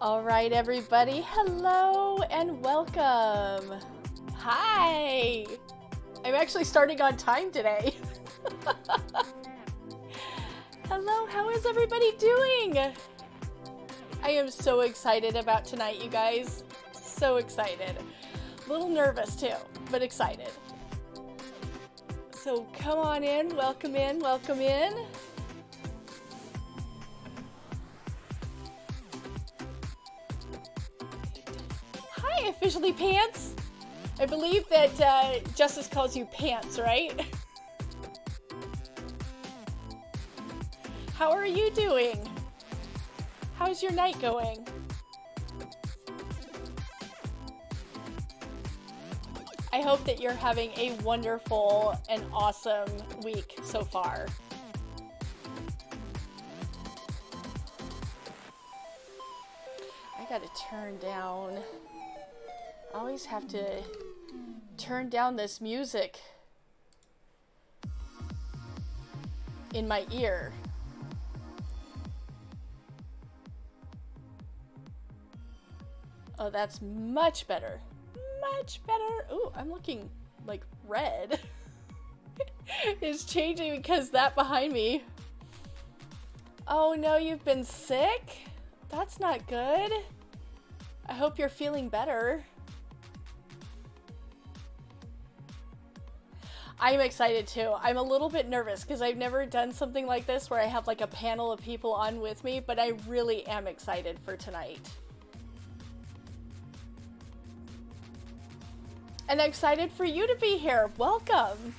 All right, everybody. Hello and welcome. Hi. I'm actually starting on time today. Hello, how is everybody doing? I am so excited about tonight, you guys. So excited. A little nervous too, but excited. So come on in, welcome in, welcome in. Hi, Officially Pants. I believe that Justice calls you Pants, right? How are you doing? How's your night going? I hope that you're having a wonderful and awesome week so far. I gotta turn down. I always have to turn down this music in my ear. Oh, that's much better. Much better. Ooh, I'm looking like red. It's changing because that behind me. Oh no, you've been sick? That's not good. I hope you're feeling better. I'm excited too. I'm a little bit nervous because I've never done something like this where I have like a panel of people on with me, but I really am excited for tonight. And I'm excited for you to be here. Welcome.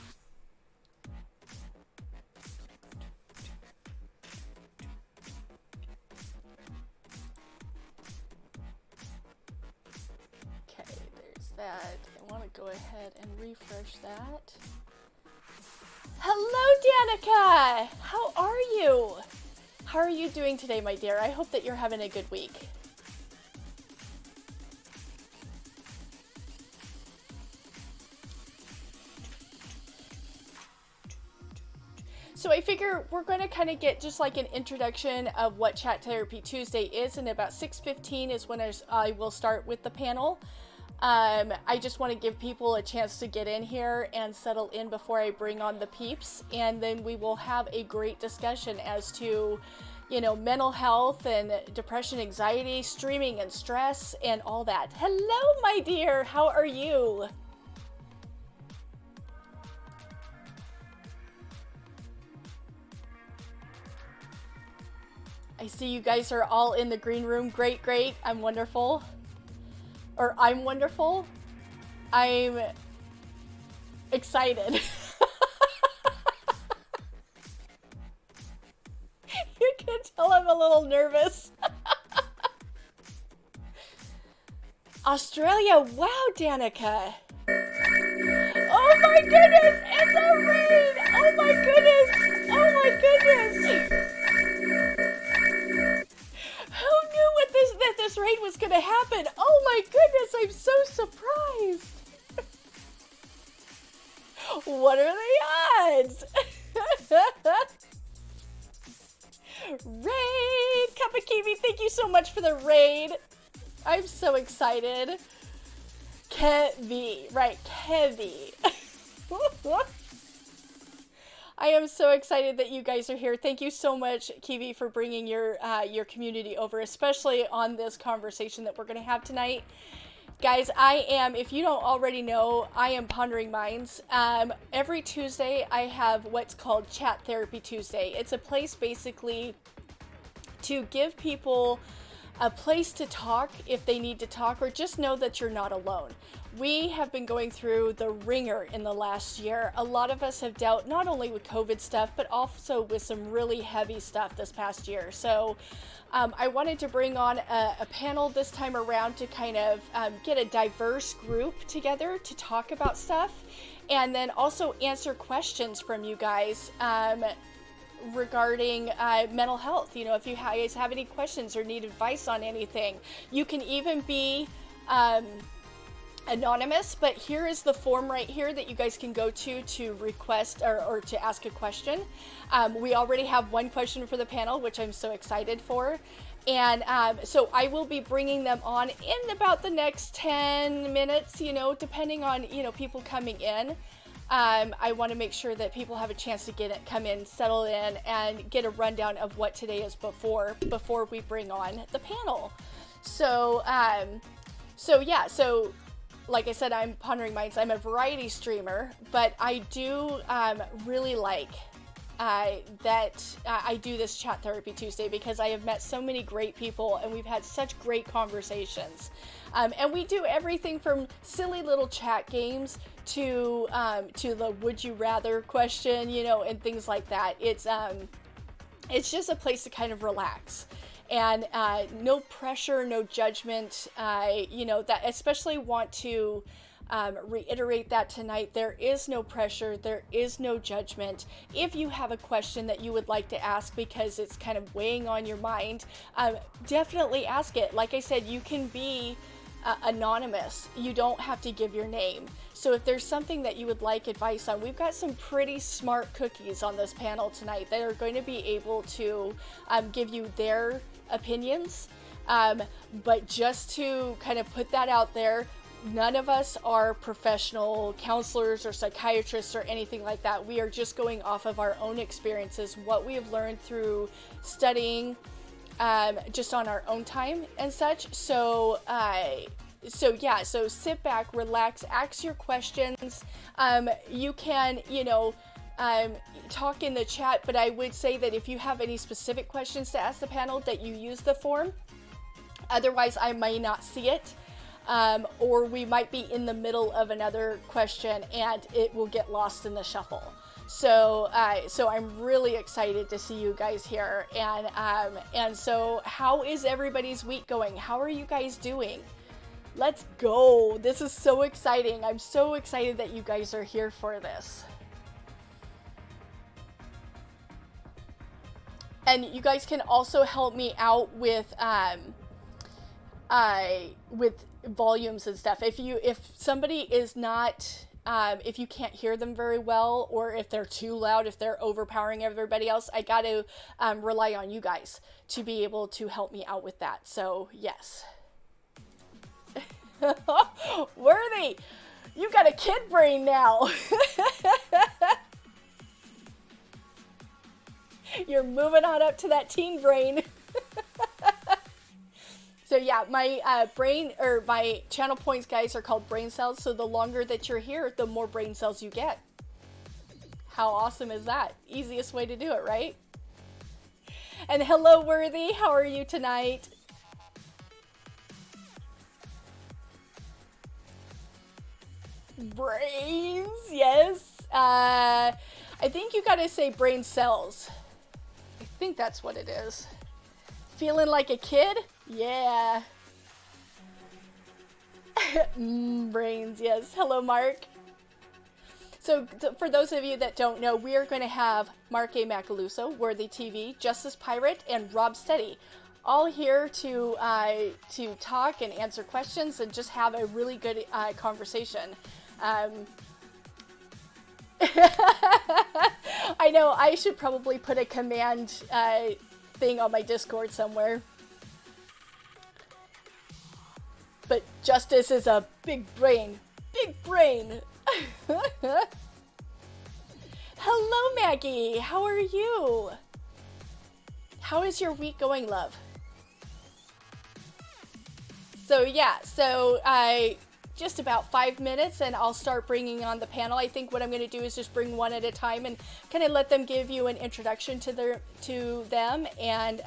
Okay, there's that. I want to go ahead and refresh that. Hello, Danica! How are you? How are you doing today, my dear? I hope that you're having a good week. So I figure we're going to kind of get just like an introduction of what Chat Therapy Tuesday is, and about 6:15 is when I will start with the panel. I just want to give people a chance to get in here and settle in before I bring on the peeps, and then we will have a great discussion as to, you know, mental health and depression, anxiety, streaming and stress, and all that. Hello, my dear. How are you? I see you guys are all in the green room. Great, great. I'm wonderful. Or I'm wonderful. I'm excited. You can tell I'm a little nervous. Australia. Wow, Danica. Oh my goodness. It's a raid. Oh my goodness. Oh my goodness. Who knew that this raid was going to happen? Oh my goodness, I'm so surprised. What are the odds? Raid! Kappa Kiwi, thank you so much for the raid. I'm so excited. Kevi, right, Kevi. I am so excited that you guys are here. Thank you so much, Kiwi, for bringing your community over, especially on this conversation that we're going to have tonight. Guys, if you don't already know, I am Pondering Minds. Every Tuesday, I have what's called Chat Therapy Tuesday. It's a place basically to give people a place to talk if they need to talk, or just know that you're not alone. We have been going through the ringer in the last year. A lot of us have dealt not only with COVID stuff, but also with some really heavy stuff this past year. So I wanted to bring on a panel this time around to kind of get a diverse group together to talk about stuff, and then also answer questions from you guys regarding mental health. You know, if you guys have any questions or need advice on anything, you can even be anonymous, but here is the form right here that you guys can go to request or to ask a question. We already have one question for the panel, which I'm so excited for. And so I will be bringing them on in about the next 10 minutes, you know, depending on, you know, people coming in. I want to make sure that people have a chance to come in, settle in, and get a rundown of what today is before we bring on the panel. So, so like I said, I'm Pondering Minds. I'm a variety streamer, but I do really like that I do this Chat Therapy Tuesday because I have met so many great people and we've had such great conversations. And we do everything from silly little chat games to the would you rather question, you know, and things like that. It's just a place to kind of relax. And no pressure, no judgment, you know, that especially want to reiterate that tonight. There is no pressure. There is no judgment. If you have a question that you would like to ask because it's kind of weighing on your mind, definitely ask it. Like I said, you can be anonymous. You don't have to give your name. So if there's something that you would like advice on, we've got some pretty smart cookies on this panel tonight that are going to be able to give you their opinions. But just to kind of put that out there, none of us are professional counselors or psychiatrists or anything like that. We are just going off of our own experiences, what we have learned through studying, just on our own time and such. So sit back, relax, ask your questions. You can, you know, talk in the chat, but I would say that if you have any specific questions to ask the panel, that you use the form. Otherwise, I may not see it. Or we might be in the middle of another question and it will get lost in the shuffle. So I'm really excited to see you guys here. And so how is everybody's week going? How are you guys doing? Let's go. This is so exciting. I'm so excited that you guys are here for this. And you guys can also help me out with volumes and stuff. If somebody is not, if you can't hear them very well, or if they're too loud, if they're overpowering everybody else, I got to rely on you guys to be able to help me out with that. So yes. Worthy, you got a kid brain now. You're moving on up to that teen brain. So yeah, my brain, or my channel points, guys, are called brain cells. So the longer that you're here, the more brain cells you get. How awesome is that? Easiest way to do it, right? And hello, Worthy. How are you tonight? Brains, yes. I think you gotta say brain cells. I think that's what it is. Feeling like a kid? Yeah. Brains, yes. Hello, Mark. So for those of you that don't know, we are going to have Mark A. Macaluso, Worthy TV, Justice Pirate, and Rob Steady, all here to talk and answer questions and just have a really good conversation. I know I should probably put a command thing on my Discord somewhere. But Justice is a big brain. Big brain. Hello, Maggie. How are you? How is your week going, love? So yeah, just about 5 minutes and I'll start bringing on the panel. I think what I'm going to do is just bring one at a time and kind of let them give you an introduction to them and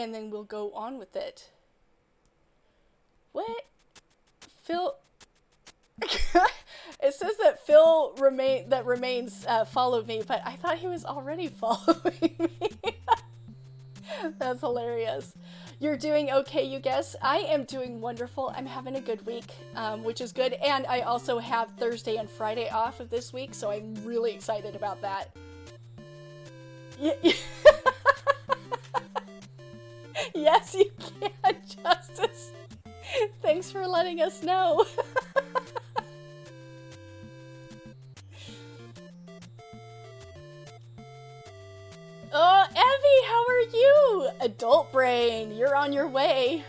then we'll go on with it. What? Phil? It says that Phil remains followed me, but I thought he was already following me. That's hilarious. You're doing okay, you guess? I am doing wonderful. I'm having a good week, which is good. And I also have Thursday and Friday off of this week, so I'm really excited about that. Yes, you can, Justice. Thanks for letting us know. Oh, Evie, how are you? Adult brain, you're on your way.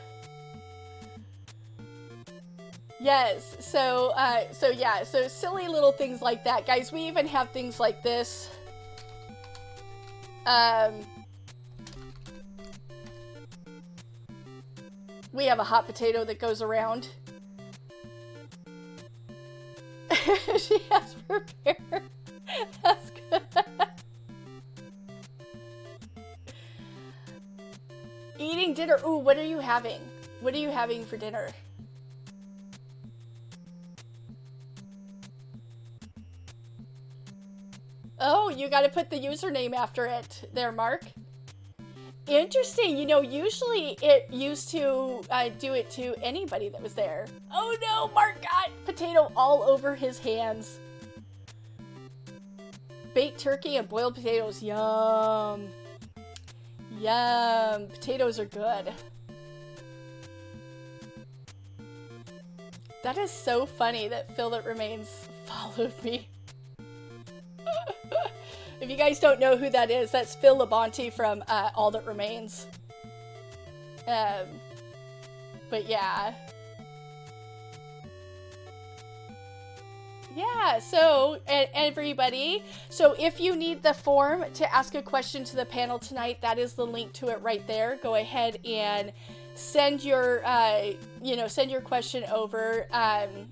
Yes, so yeah, so silly little things like that. Guys, we even have things like this. We have a hot potato that goes around. She has prepared. That's good. Eating dinner. Ooh, what are you having? What are you having for dinner? Oh, you got to put the username after it there, Mark. Interesting. You know, usually it used to do it to anybody that was there. Oh no, Mark got potato all over his hands. Baked turkey and boiled potatoes. Yum. Yum. Potatoes are good. That is so funny that Phil That Remains followed me. If you guys don't know who that is, that's Phil Labonte from All That Remains. But yeah. Yeah, so, and everybody, so if you need the form to ask a question to the panel tonight, that is the link to it right there. Go ahead and send your, send your question over.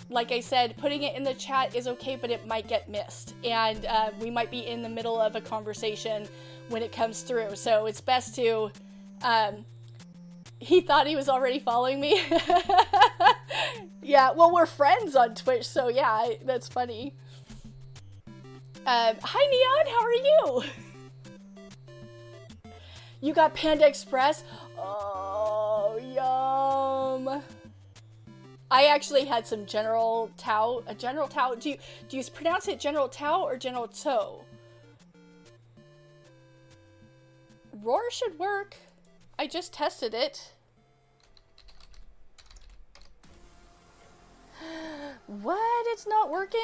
Like I said, putting it in the chat is okay, but it might get missed. And we might be in the middle of a conversation when it comes through. So it's best to, he thought he was already following me. Yeah, well, we're friends on Twitch, so yeah, that's funny. Hi, Neon, how are you? You got Panda Express? Oh, yum. I actually had some General Tao. General Tao, do you pronounce it General Tao or General Tso? Roar should work. I just tested it. What? It's not working?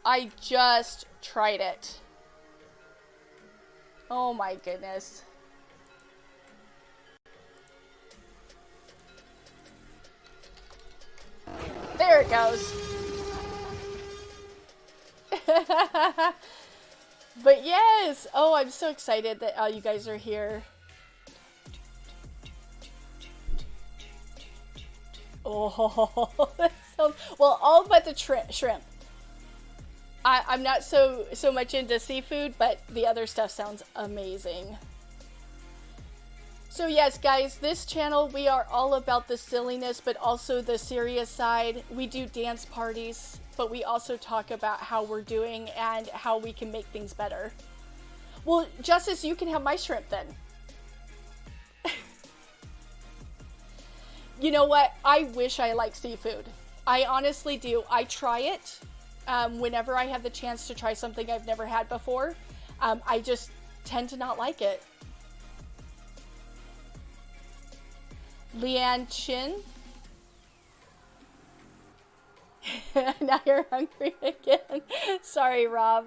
I just tried it. Oh my goodness. There it goes. But yes! Oh, I'm so excited that all you guys are here. Oh, that sounds, well, all but the shrimp. I'm not so much into seafood, but the other stuff sounds amazing. So yes, guys, this channel, we are all about the silliness, but also the serious side. We do dance parties, but we also talk about how we're doing and how we can make things better. Well, Justice, you can have my shrimp then. You know what? I wish I liked seafood. I honestly do. I try it whenever I have the chance to try something I've never had before. I just tend to not like it. Leanne Chin. Now you're hungry again. Sorry, Rob.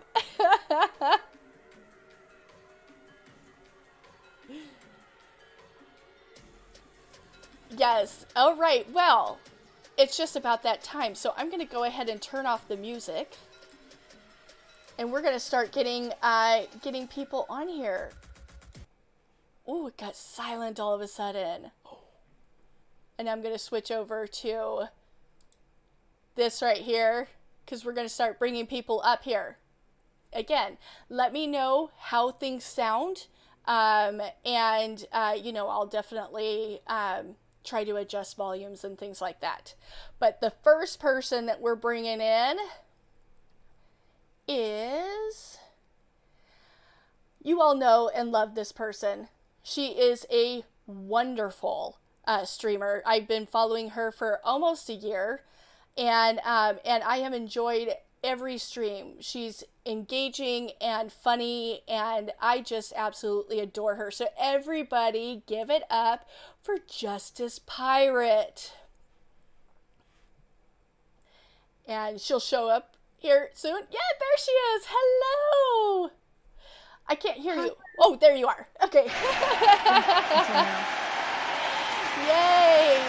Yes. All right. Well, it's just about that time. So I'm going to go ahead and turn off the music. And we're going to start getting people on here. Oh, it got silent all of a sudden. And I'm going to switch over to this right here, because we're going to start bringing people up here. Again, let me know how things sound. I'll definitely try to adjust volumes and things like that. But the first person that we're bringing in is, you all know and love this person. She is a wonderful streamer. I've been following her for almost a year, and I have enjoyed every stream. She's engaging and funny, and I just absolutely adore her. So everybody give it up for Justice Pirate. And she'll show up here soon. Yeah, there she is. Hello. I can't hear you. Oh, there you are. Okay. Yay.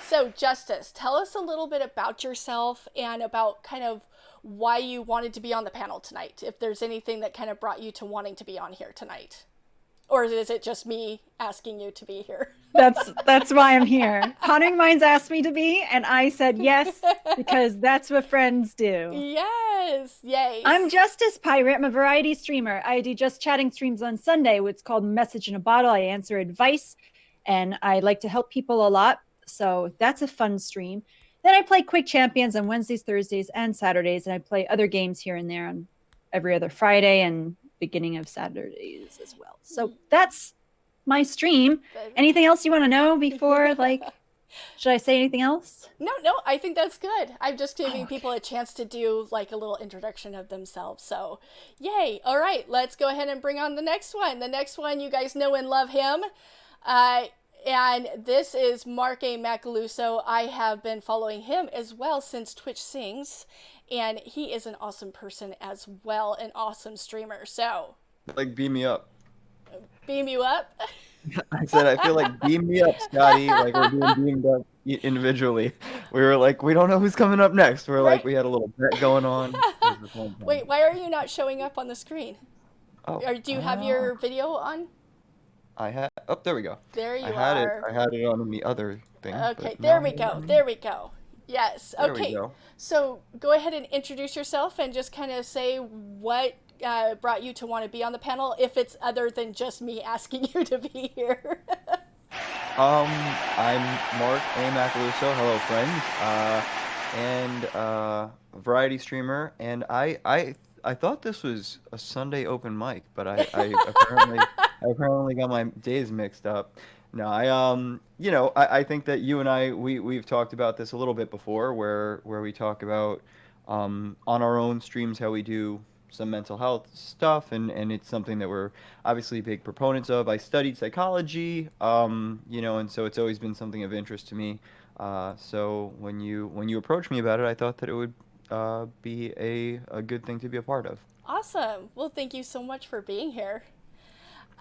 So Justice, tell us a little bit about yourself and about kind of why you wanted to be on the panel tonight. If there's anything that kind of brought you to wanting to be on here tonight. Or is it just me asking you to be here? That's why I'm here. Haunting Minds asked me to be, and I said yes, because that's what friends do. Yes. Yay. I'm Justice Pirate. I'm a variety streamer. I do just chatting streams on Sunday, what's called Message in a Bottle. I answer advice, and I like to help people a lot. So that's a fun stream. Then I play Quick Champions on Wednesdays, Thursdays, and Saturdays, and I play other games here and there on every other Friday and beginning of Saturdays as well. So that's my stream. Anything else you want to know before, like, should I say anything else? No, I think that's good. I'm just giving people a chance to do like a little introduction of themselves. So, yay. All right, let's go ahead and bring on the next one. The next one, you guys know and love him. And this is Mark A. Macaluso. I have been following him as well since Twitch Sings. And he is an awesome person as well, an awesome streamer. So, like, beam me up. Beam you up? I said, I feel like beam me up, Scotty. Like, we're being beamed up individually. We were like, we don't know who's coming up next. We're like, we had a little bet going on. Wait, why are you not showing up on the screen? Oh, or do you have your video on? I had. Oh, there we go. There you are. I had it on the other thing. Okay, there we go. There we go. Yes. There okay. We go. So go ahead and introduce yourself and just kind of say what brought you to want to be on the panel, if it's other than just me asking you to be here. I'm Mark A. Macaluso. Hello, friends. And variety streamer. And I thought this was a Sunday open mic, but I apparently got my days mixed up. No, I think that you and I we've talked about this a little bit before, where we talk about on our own streams how we do some mental health stuff, and it's something that we're obviously big proponents of. I studied psychology, and so it's always been something of interest to me. So when you approached me about it, I thought that it would be a good thing to be a part of. Awesome. Well, thank you so much for being here.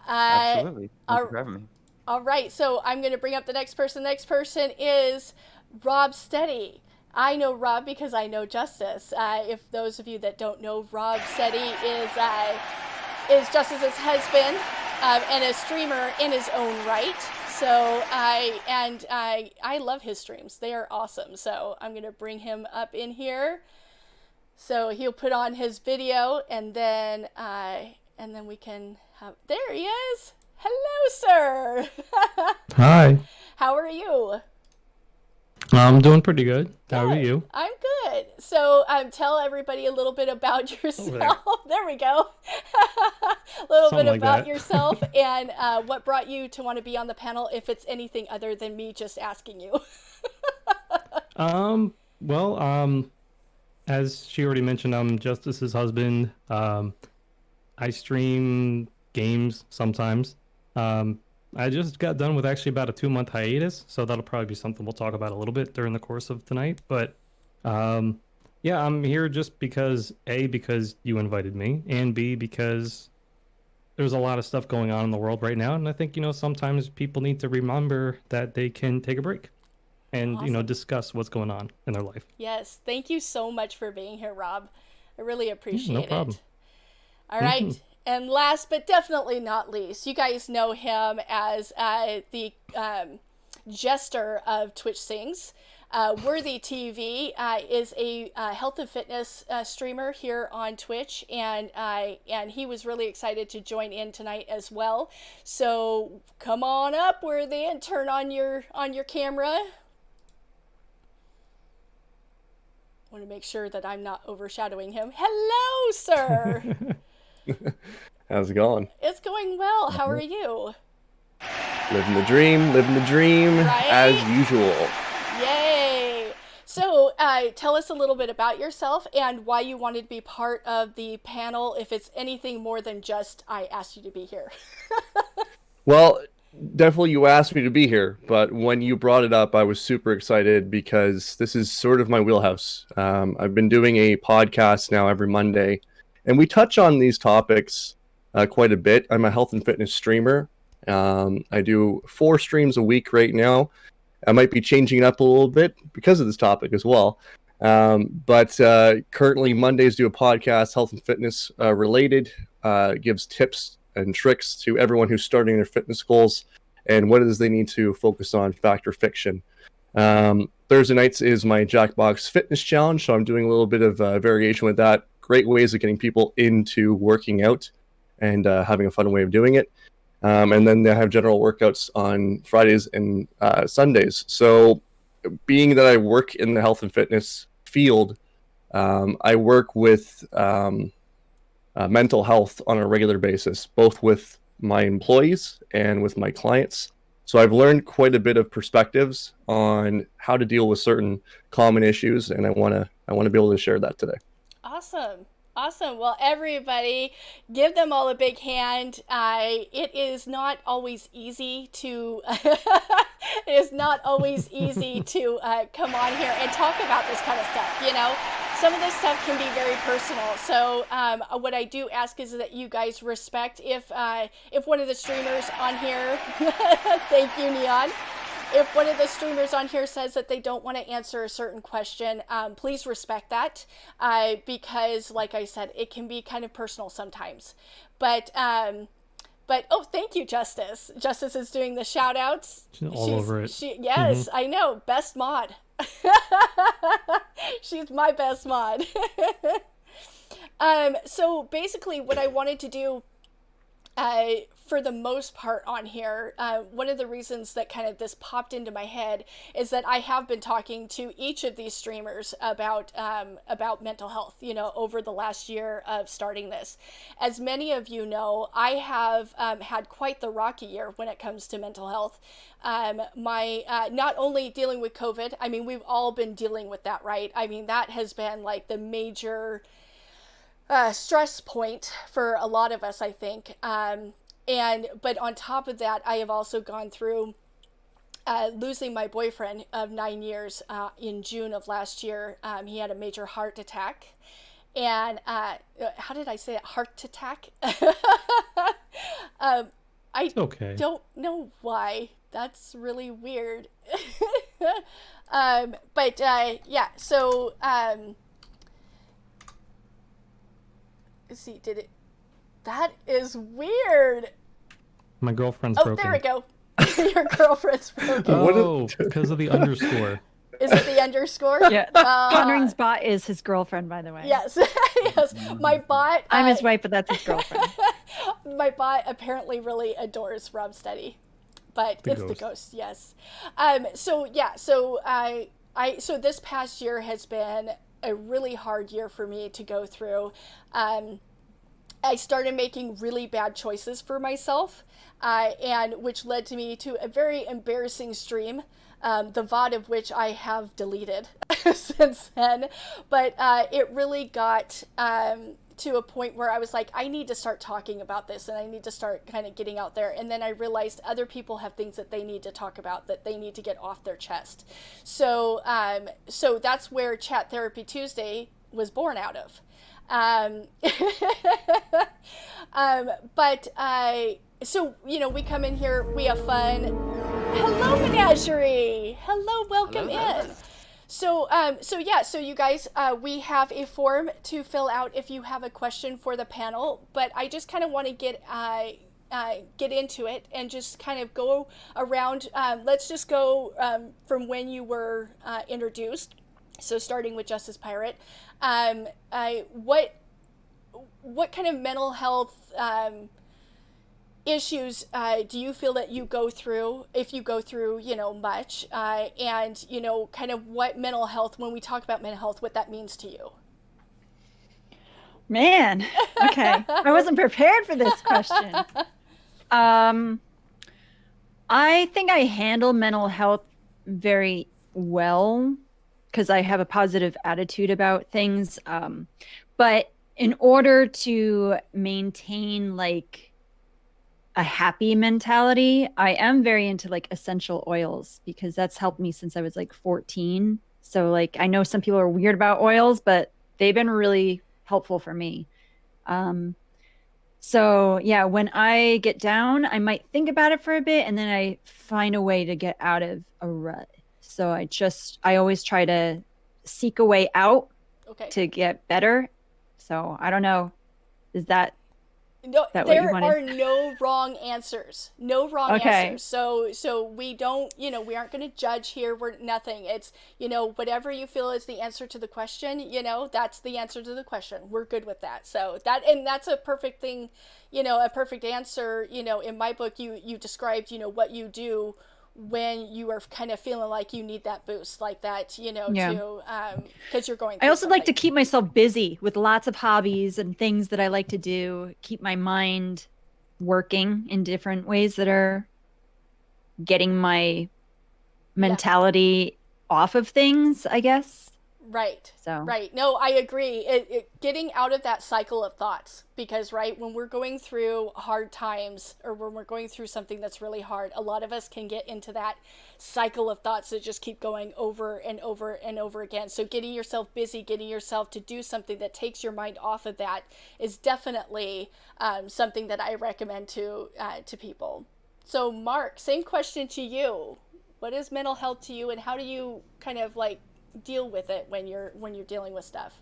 Absolutely. Thank you for having me. All right, so I'm going to bring up the next person. The next person is Rob Steady. I know Rob because I know Justice. If those of you that don't know, Rob Steady is Justice's husband and a streamer in his own right. So I love his streams. They are awesome. So I'm going to bring him up in here. So he'll put on his video, and then we can have. There he is. Hello, sir. Hi. How are you? I'm doing pretty good. How are you? I'm good. So tell everybody a little bit about yourself. There we go. A little Something bit like about that. yourself and what brought you to want to be on the panel, if it's anything other than me just asking you. As she already mentioned, I'm Justice's husband. I stream games sometimes. I just got done with actually about a 2-month hiatus, so that'll probably be something we'll talk about a little bit during the course of tonight. But yeah, I'm here just because A, because you invited me, and B, because there's a lot of stuff going on in the world right now, and I think, sometimes people need to remember that they can take a break and, Awesome. Discuss what's going on in their life. Yes, thank you so much for being here, Rob. I really appreciate No problem. it. All right. And last but definitely not least, you guys know him as the jester of Twitch Sings. Worthy TV is a health and fitness streamer here on Twitch, and he was really excited to join in tonight as well. So come on up, Worthy, and turn on your camera. Want to make sure that I'm not overshadowing him. Hello, sir. How's it going? It's going well. How are you? Living the dream, Right? as usual. Yay! So tell us a little bit about yourself and why you wanted to be part of the panel, if it's anything more than just I asked you to be here. Well, definitely you asked me to be here, but when you brought it up, I was super excited because this is sort of my wheelhouse. I've been doing a podcast now every Monday, and we touch on these topics quite a bit. I'm a health and fitness streamer. I do 4 streams a week right now. I might be changing it up a little bit because of this topic as well. But currently Mondays do a podcast, health and fitness related, gives tips and tricks to everyone who's starting their fitness goals and what it is they need to focus on, fact or fiction. Thursday nights is my Jackbox Fitness Challenge, so I'm doing a little bit of variation with that. Great ways of getting people into working out and having a fun way of doing it. And then they have general workouts on Fridays and Sundays. So being that I work in the health and fitness field, I work with mental health on a regular basis, both with my employees and with my clients. So I've learned quite a bit of perspectives on how to deal with certain common issues, and I want to be able to share that today. Awesome. Well, everybody, give them all a big hand. It is not always easy to come on here and talk about this kind of stuff. You know, some of this stuff can be very personal. So what I do ask is that you guys respect if one of the streamers on here, thank you, Neon. If one of the streamers on here says that they don't want to answer a certain question, please respect that, because, like I said, it can be kind of personal sometimes. But oh, thank you, Justice. Justice is doing the shout outs. She's all over it. Yes, I know. Best mod. She's my best mod. So basically what I wanted to do, for the most part on here, one of the reasons that kind of this popped into my head is that I have been talking to each of these streamers about mental health, you know, over the last year of starting this. As many of you know, I have had quite the rocky year when it comes to mental health. Not only dealing with COVID, I mean, we've all been dealing with that, right? I mean, that has been like the major stress point for a lot of us, I think. But on top of that, I have also gone through losing my boyfriend of 9 years in June of last year. He had a major heart attack. And how did I say it? Heart attack? I don't know why. That's really weird. Yeah, so let's see, that is weird. My girlfriend's broken. Oh, there we go. Your girlfriend's broken. Oh, because of the underscore. Is it the underscore? Yeah. Connering's bot is his girlfriend, by the way. Yes. Yes. My bot. I'm his wife, but that's his girlfriend. My bot apparently really adores Rob Steady, but it's the ghost. Yes. So this past year has been a really hard year for me to go through. I started making really bad choices for myself, and which led to me to a very embarrassing stream, the VOD of which I have deleted since then. But it really got to a point where I was like, I need to start talking about this, and I need to start kind of getting out there. And then I realized other people have things that they need to talk about, that they need to get off their chest. So that's where Chat Therapy Tuesday was born out of. So, you know, we come in here, we have fun. Hello, Menagerie. Hello, welcome in. So you guys, we have a form to fill out if you have a question for the panel, but I just kind of want to get into it and just kind of go around. Let's just go from when you were introduced. So starting with Justice Pirate, what kind of mental health issues do you feel that you go through, if you go through, you know, much, and, you know, kind of what mental health, when we talk about mental health, what that means to you? Man, okay. I wasn't prepared for this question. I think I handle mental health very well, because I have a positive attitude about things. But in order to maintain like a happy mentality, I am very into like essential oils because that's helped me since I was like 14. So like I know some people are weird about oils, but they've been really helpful for me. Um, so yeah, when I get down, I might think about it for a bit and then I find a way to get out of a rut. So I always try to seek a way out Okay. to get better. So I don't know. Is that No, that what you there wanted? are no wrong answers. No wrong Okay. answers. So we don't, we aren't going to judge here. We're nothing. It's, whatever you feel is the answer to the question, that's the answer to the question. We're good with that. So that's a perfect thing, a perfect answer. In my book, you described, what you do when you are kind of feeling like you need that boost like that, Yeah. to, because you're going I through also like to something. keep myself busy with lots of hobbies and things that I like to do, keep my mind working in different ways that are getting my Yeah. mentality off of things, I guess. Right. So, Right. No, I agree. Getting out of that cycle of thoughts, because, right, when we're going through hard times or when we're going through something that's really hard, a lot of us can get into that cycle of thoughts that just keep going over and over and over again. So getting yourself busy, getting yourself to do something that takes your mind off of that is definitely something that I recommend to people. So, Mark, same question to you. What is mental health to you, and how do you kind of like deal with it when you're dealing with stuff?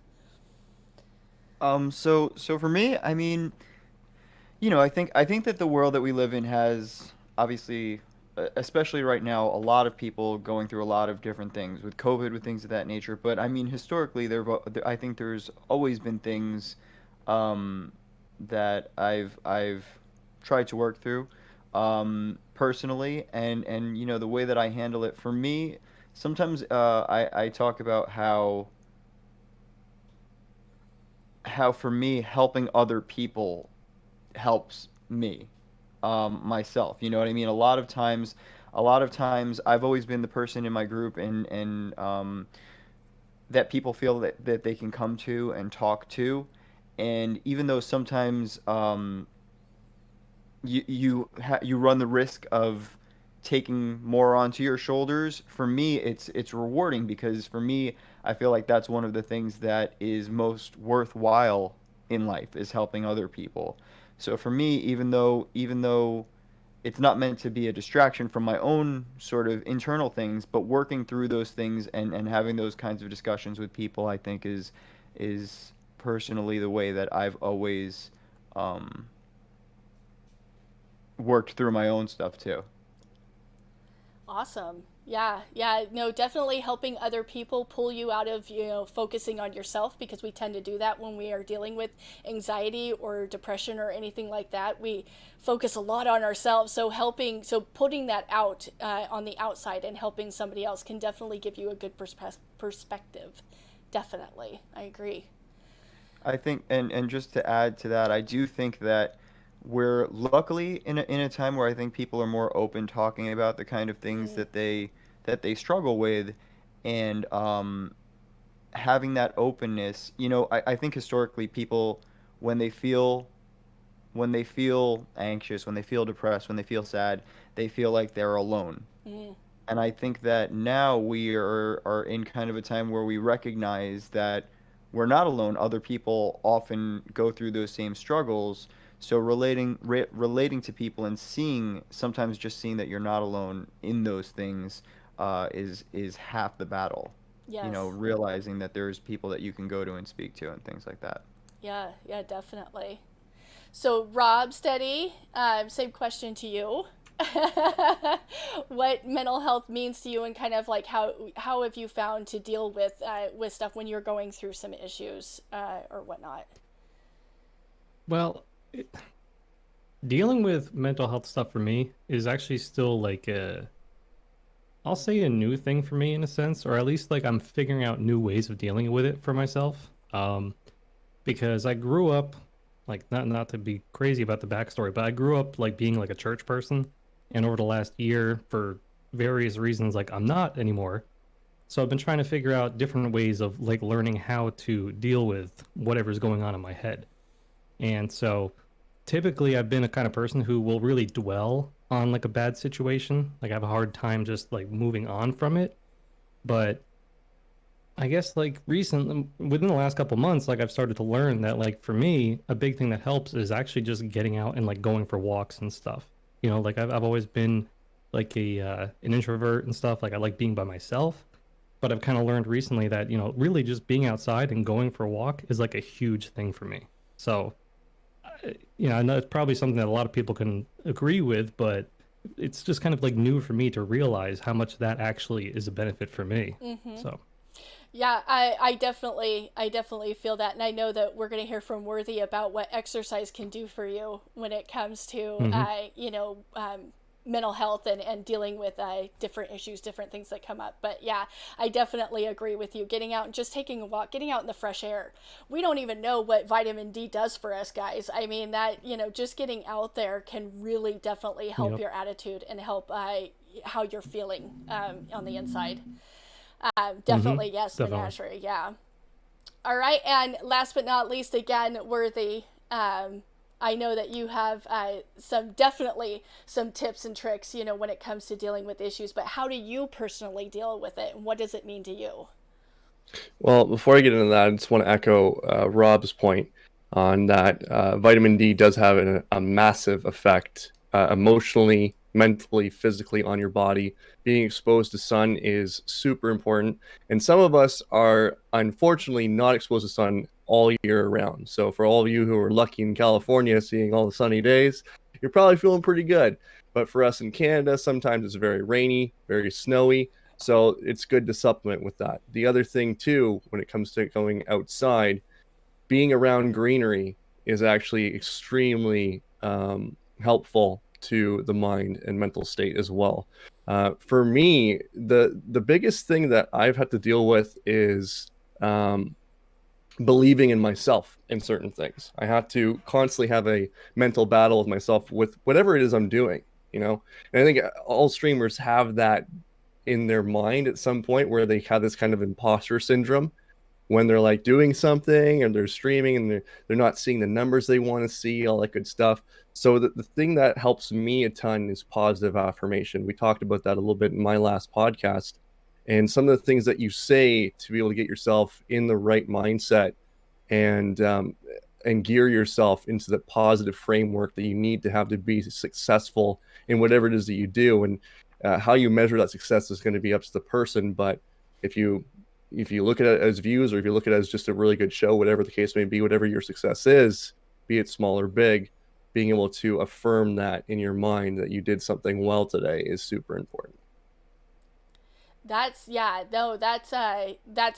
So for me, I mean, I think that the world that we live in has obviously, especially right now, a lot of people going through a lot of different things with COVID, with things of that nature. But I mean, historically, I think there's always been things um, that I've tried to work through personally, and the way that I handle it. For me, sometimes I talk about how for me helping other people helps me myself. You know what I mean? A lot of times I've always been the person in my group and that people feel that they can come to and talk to. And even though sometimes you run the risk of taking more onto your shoulders, for me it's rewarding, because for me I feel like that's one of the things that is most worthwhile in life, is helping other people. So for me, even though it's not meant to be a distraction from my own sort of internal things, but working through those things and having those kinds of discussions with people, I think is personally the way that I've always um, worked through my own stuff too. Awesome. Yeah, yeah, no, definitely helping other people pull you out of, focusing on yourself, because we tend to do that when we are dealing with anxiety or depression or anything like that. We focus a lot on ourselves. So putting that out on the outside and helping somebody else can definitely give you a good perspective. Definitely. I agree. I think, and just to add to that, I do think that we're luckily in a time where I think people are more open talking about the kind of things Mm, that they struggle with, and having that openness. I think historically people, when they feel when they feel anxious, when they feel depressed, when they feel sad, they feel like they're alone. mm, And I think that now we are in kind of a time where we recognize that we're not alone. Other people often go through those same struggles. So relating to people and sometimes just seeing that you're not alone in those things is half the battle. yes. Realizing that there's people that you can go to and speak to and things like that. Yeah, yeah, definitely. So, Rob, steady. Same question to you. What mental health means to you, and kind of like how have you found to deal with stuff when you're going through some issues or whatnot? Well, dealing with mental health stuff for me is actually still like I'll say a new thing for me in a sense, or at least like I'm figuring out new ways of dealing with it for myself. Because I grew up like not to be crazy about the backstory, but I grew up like being like a church person, and over the last year, for various reasons, like I'm not anymore. So I've been trying to figure out different ways of like learning how to deal with whatever's going on in my head. And so typically I've been a kind of person who will really dwell on like a bad situation. Like I have a hard time just like moving on from it. But I guess like recently, within the last couple months, like I've started to learn that like for me, a big thing that helps is actually just getting out and like going for walks and stuff. You know, like I've always been like an introvert and stuff. Like I like being by myself, but I've kind of learned recently that, you know, really just being outside and going for a walk is like a huge thing for me. So, you know, I know it's probably something that a lot of people can agree with, but it's just kind of like new for me to realize how much that actually is a benefit for me. So. Yeah, I definitely feel that, and I know that we're going to hear from Worthy about what exercise can do for you when it comes to, you know, mental health and dealing with different issues, different things that come up. But yeah, I definitely agree with you. Getting out and just taking a walk, getting out in the fresh air. We don't even know what vitamin D does for us, guys. I mean, that, you know, just getting out there can really definitely help your attitude and help how you're feeling on the inside. Definitely, yes, menagerie, yeah. All right, and last but not least, again, Worthy, I know that you have some tips and tricks, you know, when it comes to dealing with issues, but how do you personally deal with it, and what does it mean to you? Well, before I get into that, I just want to echo Rob's point on that vitamin D does have a massive effect emotionally, mentally, physically on your body. Being exposed to sun is super important. And some of us are unfortunately not exposed to sun all year round. So for all of you who are lucky in California seeing all the sunny days, you're probably feeling pretty good. But for us in Canada, sometimes it's very rainy, very snowy. So it's good to supplement with that. The other thing too, when it comes to going outside, being around greenery is actually extremely helpful to the mind and mental state as well. For me, the biggest thing that I've had to deal with is believing in myself in certain things. I have to constantly have a mental battle with myself with whatever it is I'm doing, you know? And I think all streamers have that in their mind at some point where they have this kind of imposter syndrome when they're like doing something and they're streaming and they're not seeing the numbers they want to see, all that good stuff. So the thing that helps me a ton is positive affirmation. We talked about that a little bit in my last podcast. And some of the things that you say to be able to get yourself in the right mindset and gear yourself into the positive framework that you need to have to be successful in whatever it is that you do. And how you measure that success is going to be up to the person. But if you look at it as views, or if you look at it as just a really good show, whatever the case may be, whatever your success is, be it small or big, being able to affirm that in your mind that you did something well today is super important. That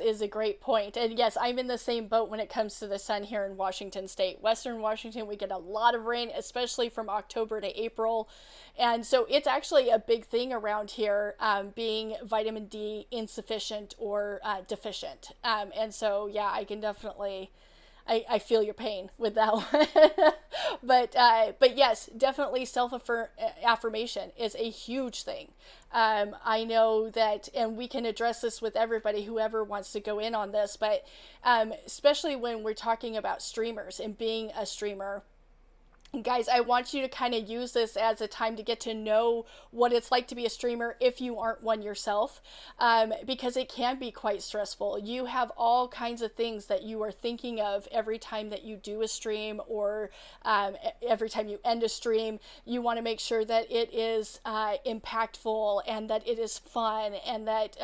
is a great point. And yes, I'm in the same boat when it comes to the sun here in Washington State. Western Washington, we get a lot of rain, especially from October to April. And so it's actually a big thing around here, being vitamin D insufficient or deficient. And so, yeah, I can definitely... I feel your pain with that one. But yes, definitely self-affirmation is a huge thing. I know that, and we can address this with everybody, whoever wants to go in on this, but especially when we're talking about streamers and being a streamer. Guys, I want you to kind of use this as a time to get to know what it's like to be a streamer if you aren't one yourself, because it can be quite stressful. You have all kinds of things that you are thinking of every time that you do a stream, or every time you end a stream. You want to make sure that it is impactful and that it is fun and that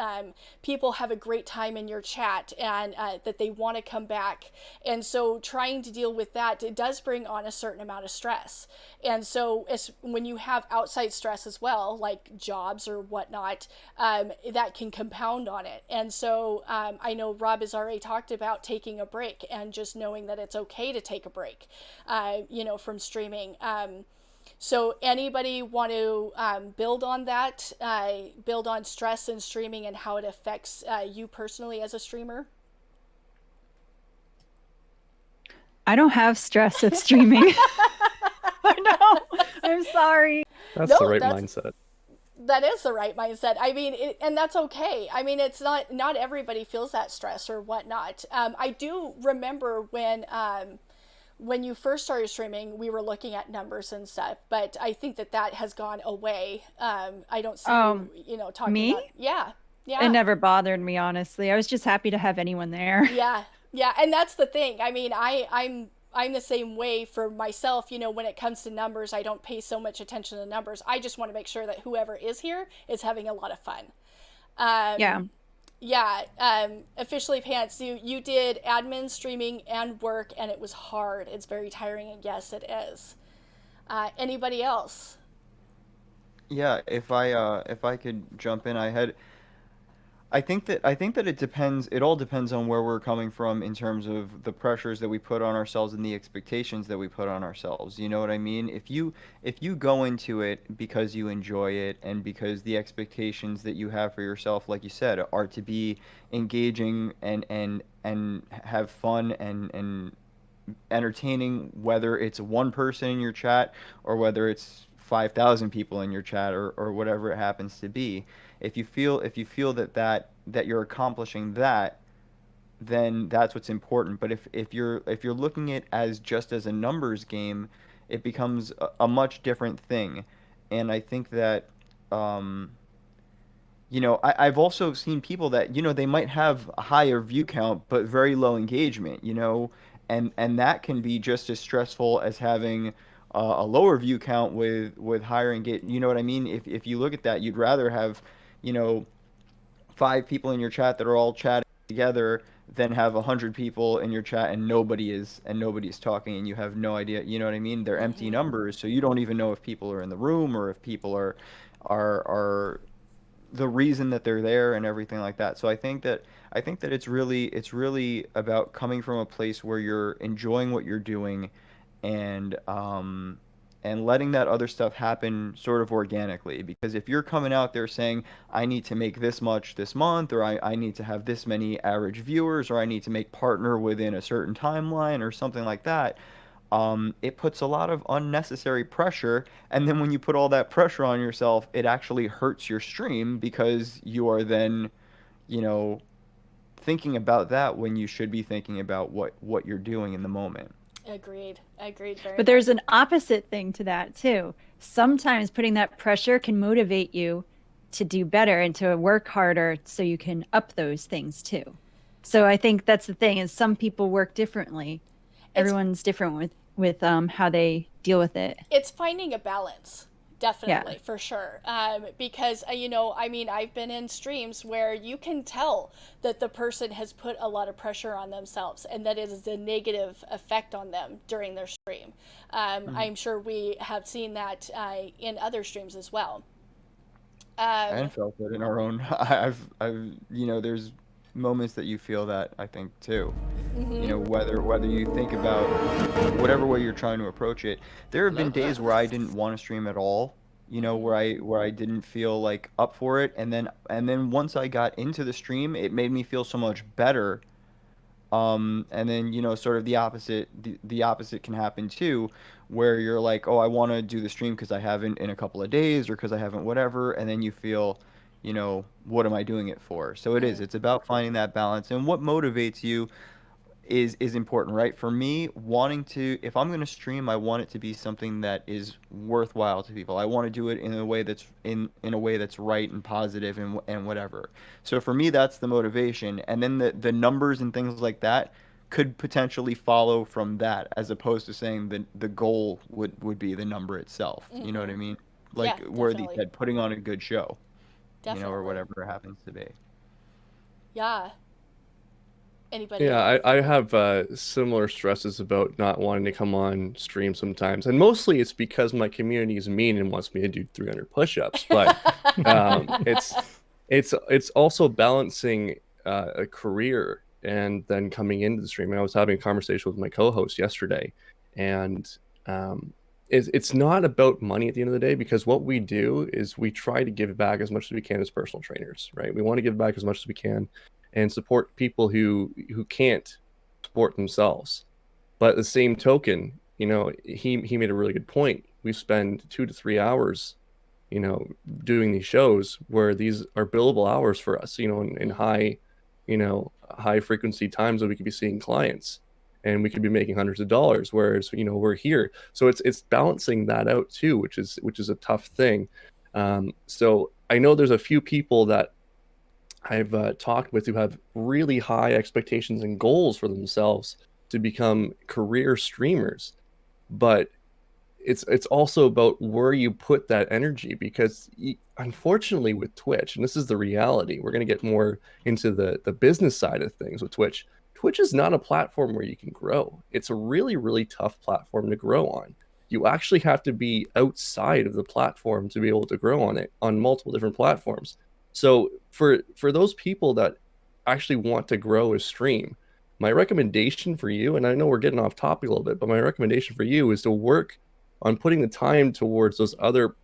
people have a great time in your chat and that they want to come back. And so trying to deal with that, it does bring on a certain amount of stress. And so when you have outside stress as well, like jobs or whatnot, that can compound on it. And so I know Rob has already talked about taking a break and just knowing that it's okay to take a break, from streaming. So anybody want to build on that, build on stress and streaming and how it affects you personally as a streamer? I don't have stress at streaming. No, I'm sorry. That's the right mindset. that is the right mindset. I mean, and that's okay. I mean, it's not everybody feels that stress or whatnot. I do remember when you first started streaming, we were looking at numbers and stuff, but I think that has gone away. I don't see you talking me? about, yeah. It never bothered me, honestly. I was just happy to have anyone there. Yeah, and that's the thing. I mean, I'm the same way for myself. When it comes to numbers, I don't pay so much attention to numbers. I just want to make sure that whoever is here is having a lot of fun. Yeah. Yeah. Officially Pants, you did admin, streaming, and work, and it was hard. It's very tiring, and yes, it is. Anybody else? Yeah, if I could jump in, I think that it depends. It all depends on where we're coming from in terms of the pressures that we put on ourselves and the expectations that we put on ourselves. You know what I mean? If you go into it because you enjoy it and because the expectations that you have for yourself, like you said, are to be engaging and have fun and entertaining, whether it's one person in your chat or whether it's 5,000 people in your chat or whatever it happens to be. If you feel that you're accomplishing that, then that's what's important. But if you're looking at it as just as a numbers game, it becomes a much different thing. And I think that I've also seen people that, they might have a higher view count but very low engagement, and that can be just as stressful as having a lower view count with higher engagement. You know what I mean? If you look at that, you'd rather have, you know, 5 people in your chat that are all chatting together than have 100 people in your chat and nobody's talking and you have no idea. You know what I mean? They're empty Mm-hmm. numbers, so you don't even know if people are in the room or if people are the reason that they're there and everything like that. So I think that it's really about coming from a place where you're enjoying what you're doing and letting that other stuff happen sort of organically. Because if you're coming out there saying, I need to make this much this month, or I need to have this many average viewers, or I need to make partner within a certain timeline or something like that, it puts a lot of unnecessary pressure. And then when you put all that pressure on yourself, it actually hurts your stream because you are then, you know, thinking about that when you should be thinking about what you're doing in the moment. Agreed very But much. there's an opposite thing to that too. Sometimes putting that pressure can motivate you to do better and to work harder so you can up those things too. So I think that's the thing, is some people work differently. It's Everyone's different with how they deal with it. it's finding a balance, Yeah. definitely, for sure. Because I mean, I've been in streams where you can tell that the person has put a lot of pressure on themselves and that it is a negative effect on them during their stream. Mhm. I'm sure we have seen that in other streams as well. And felt it in our own. There's moments that you feel that, I think, too. Whether you think about whatever way you're trying to approach it. There have been days where I didn't want to stream at all, where I didn't feel like up for it, and then once I got into the stream, it made me feel so much better. And then, sort of the opposite can happen too, where you're like, oh, I want to do the stream because I haven't in a couple of days or because I haven't whatever, and then you feel, what am I doing it for? So it's about finding that balance, and what motivates you is important, right? For me, if I'm going to stream, I want it to be something that is worthwhile to people. I want to do it in a way that's right and positive and whatever. So for me, that's the motivation. And then the numbers and things like that could potentially follow from that, as opposed to saying the goal would be the number itself. You know what I mean? Yeah, Like Worthy definitely. said, putting on a good show, or Definitely. whatever it happens to be. Yeah. Anybody Yeah, else? I have similar stresses about not wanting to come on stream sometimes, and mostly it's because my community is mean and wants me to do 300 push-ups. But it's also balancing a career and then coming into the stream. And I was having a conversation with my co-host yesterday, and it's not about money at the end of the day, because what we do is we try to give back as much as we can as personal trainers, right? We want to give back as much as we can and support people who can't support themselves. But at the same token, he made a really good point. We spend 2 to 3 hours doing these shows where these are billable hours for us, in high, high frequency times that we could be seeing clients and we could be making hundreds of dollars, whereas, we're here. So it's balancing that out too, which is a tough thing. So I know there's a few people that I've talked with who have really high expectations and goals for themselves to become career streamers, but it's also about where you put that energy, because unfortunately with Twitch, and this is the reality, we're going to get more into the business side of things with Twitch. Twitch is not a platform where you can grow. It's a really, really tough platform to grow on. You actually have to be outside of the platform to be able to grow on it on multiple different platforms. So for those people that actually want to grow a stream, my recommendation for you, and I know we're getting off topic a little bit, but my recommendation for you is to work on putting the time towards those other,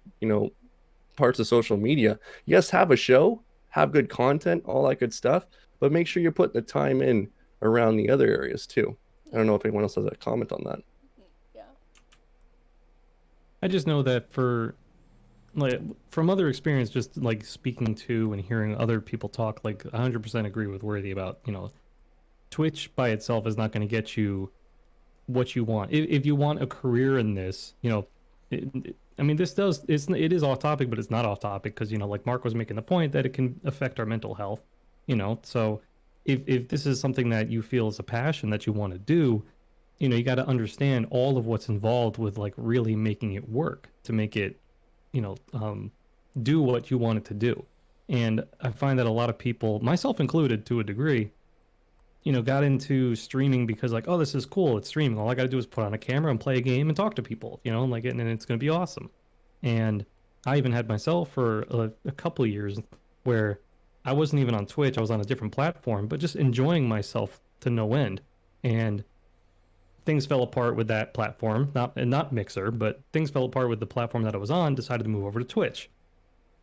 parts of social media. Yes, have a show, have good content, all that good stuff, but make sure you're putting the time in around the other areas too. I don't know if anyone else has a comment on that. Yeah. I just know that from other experience, just like speaking to and hearing other people talk, like 100% agree with Worthy about, Twitch by itself is not going to get you what you want. If you want a career in this, it is off topic, but it's not off topic because, like Mark was making the point that it can affect our mental health, so if this is something that you feel is a passion that you want to do, you got to understand all of what's involved with like really making it work to make it, do what you want it to do. And I find that a lot of people, myself included to a degree, got into streaming because like, oh, this is cool, it's streaming. All I got to do is put on a camera and play a game and talk to people, and it's going to be awesome. And I even had myself for a couple of years where I wasn't even on Twitch. I was on a different platform, but just enjoying myself to no end. And things fell apart with that platform, not Mixer, but things fell apart with the platform that I was on, decided to move over to Twitch.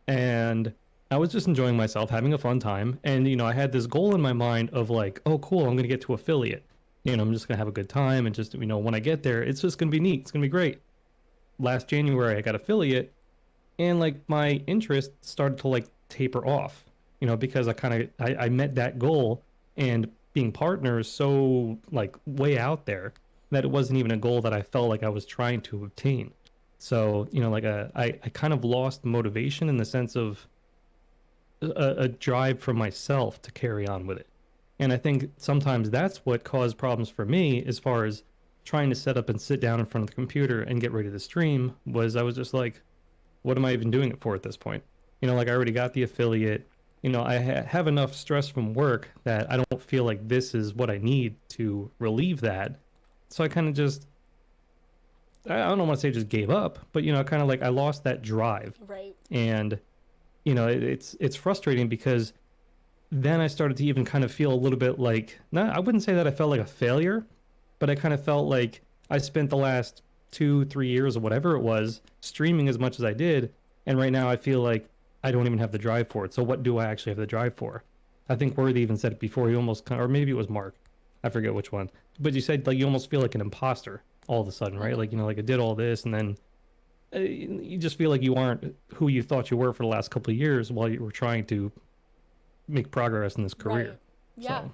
And I was just enjoying myself, having a fun time. And, I had this goal in my mind of like, oh, cool, I'm going to get to affiliate. I'm just going to have a good time. And just, when I get there, it's just going to be neat. It's going to be great. Last January, I got affiliate. And like my interest started to like taper off, because I met that goal, and being partners so like way out there that it wasn't even a goal that I felt like I was trying to obtain. So, I kind of lost motivation in the sense of a drive for myself to carry on with it. And I think sometimes that's what caused problems for me as far as trying to set up and sit down in front of the computer and get ready to stream. Was I was just like, what am I even doing it for at this point? I already got the affiliate. I have enough stress from work that I don't feel like this is what I need to relieve that. So I kind of just, I don't want to say just gave up, but kind of like I lost that drive. Right. And it's frustrating because then I started to even kind of feel a little bit like, I wouldn't say that I felt like a failure, but I kind of felt like I spent the last 2-3 years or whatever it was streaming as much as I did, and right now I feel like I don't even have the drive for it. So what do I actually have the drive for? I think Worthy even said it before. He almost, or maybe it was Mark, I forget which one, but you said like you almost feel like an imposter all of a sudden, right? Like, like I did all this, and then you just feel like you aren't who you thought you were for the last couple of years while you were trying to make progress in this career. Right. Yeah. So.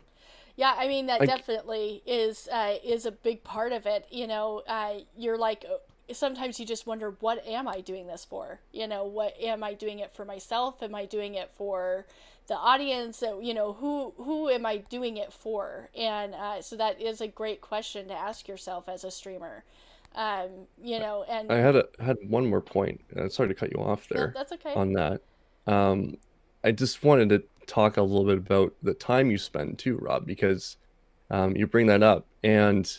Yeah, I mean, that definitely is a big part of it. You're like, sometimes you just wonder, what am I doing this for? What am I doing it for myself? Am I doing it for the audience? Who am I doing it for? And so that is a great question to ask yourself as a streamer. And I had one more point. Sorry to cut you off there. No, that's okay. On that. I just wanted to talk a little bit about the time you spend too, Rob, because you bring that up, and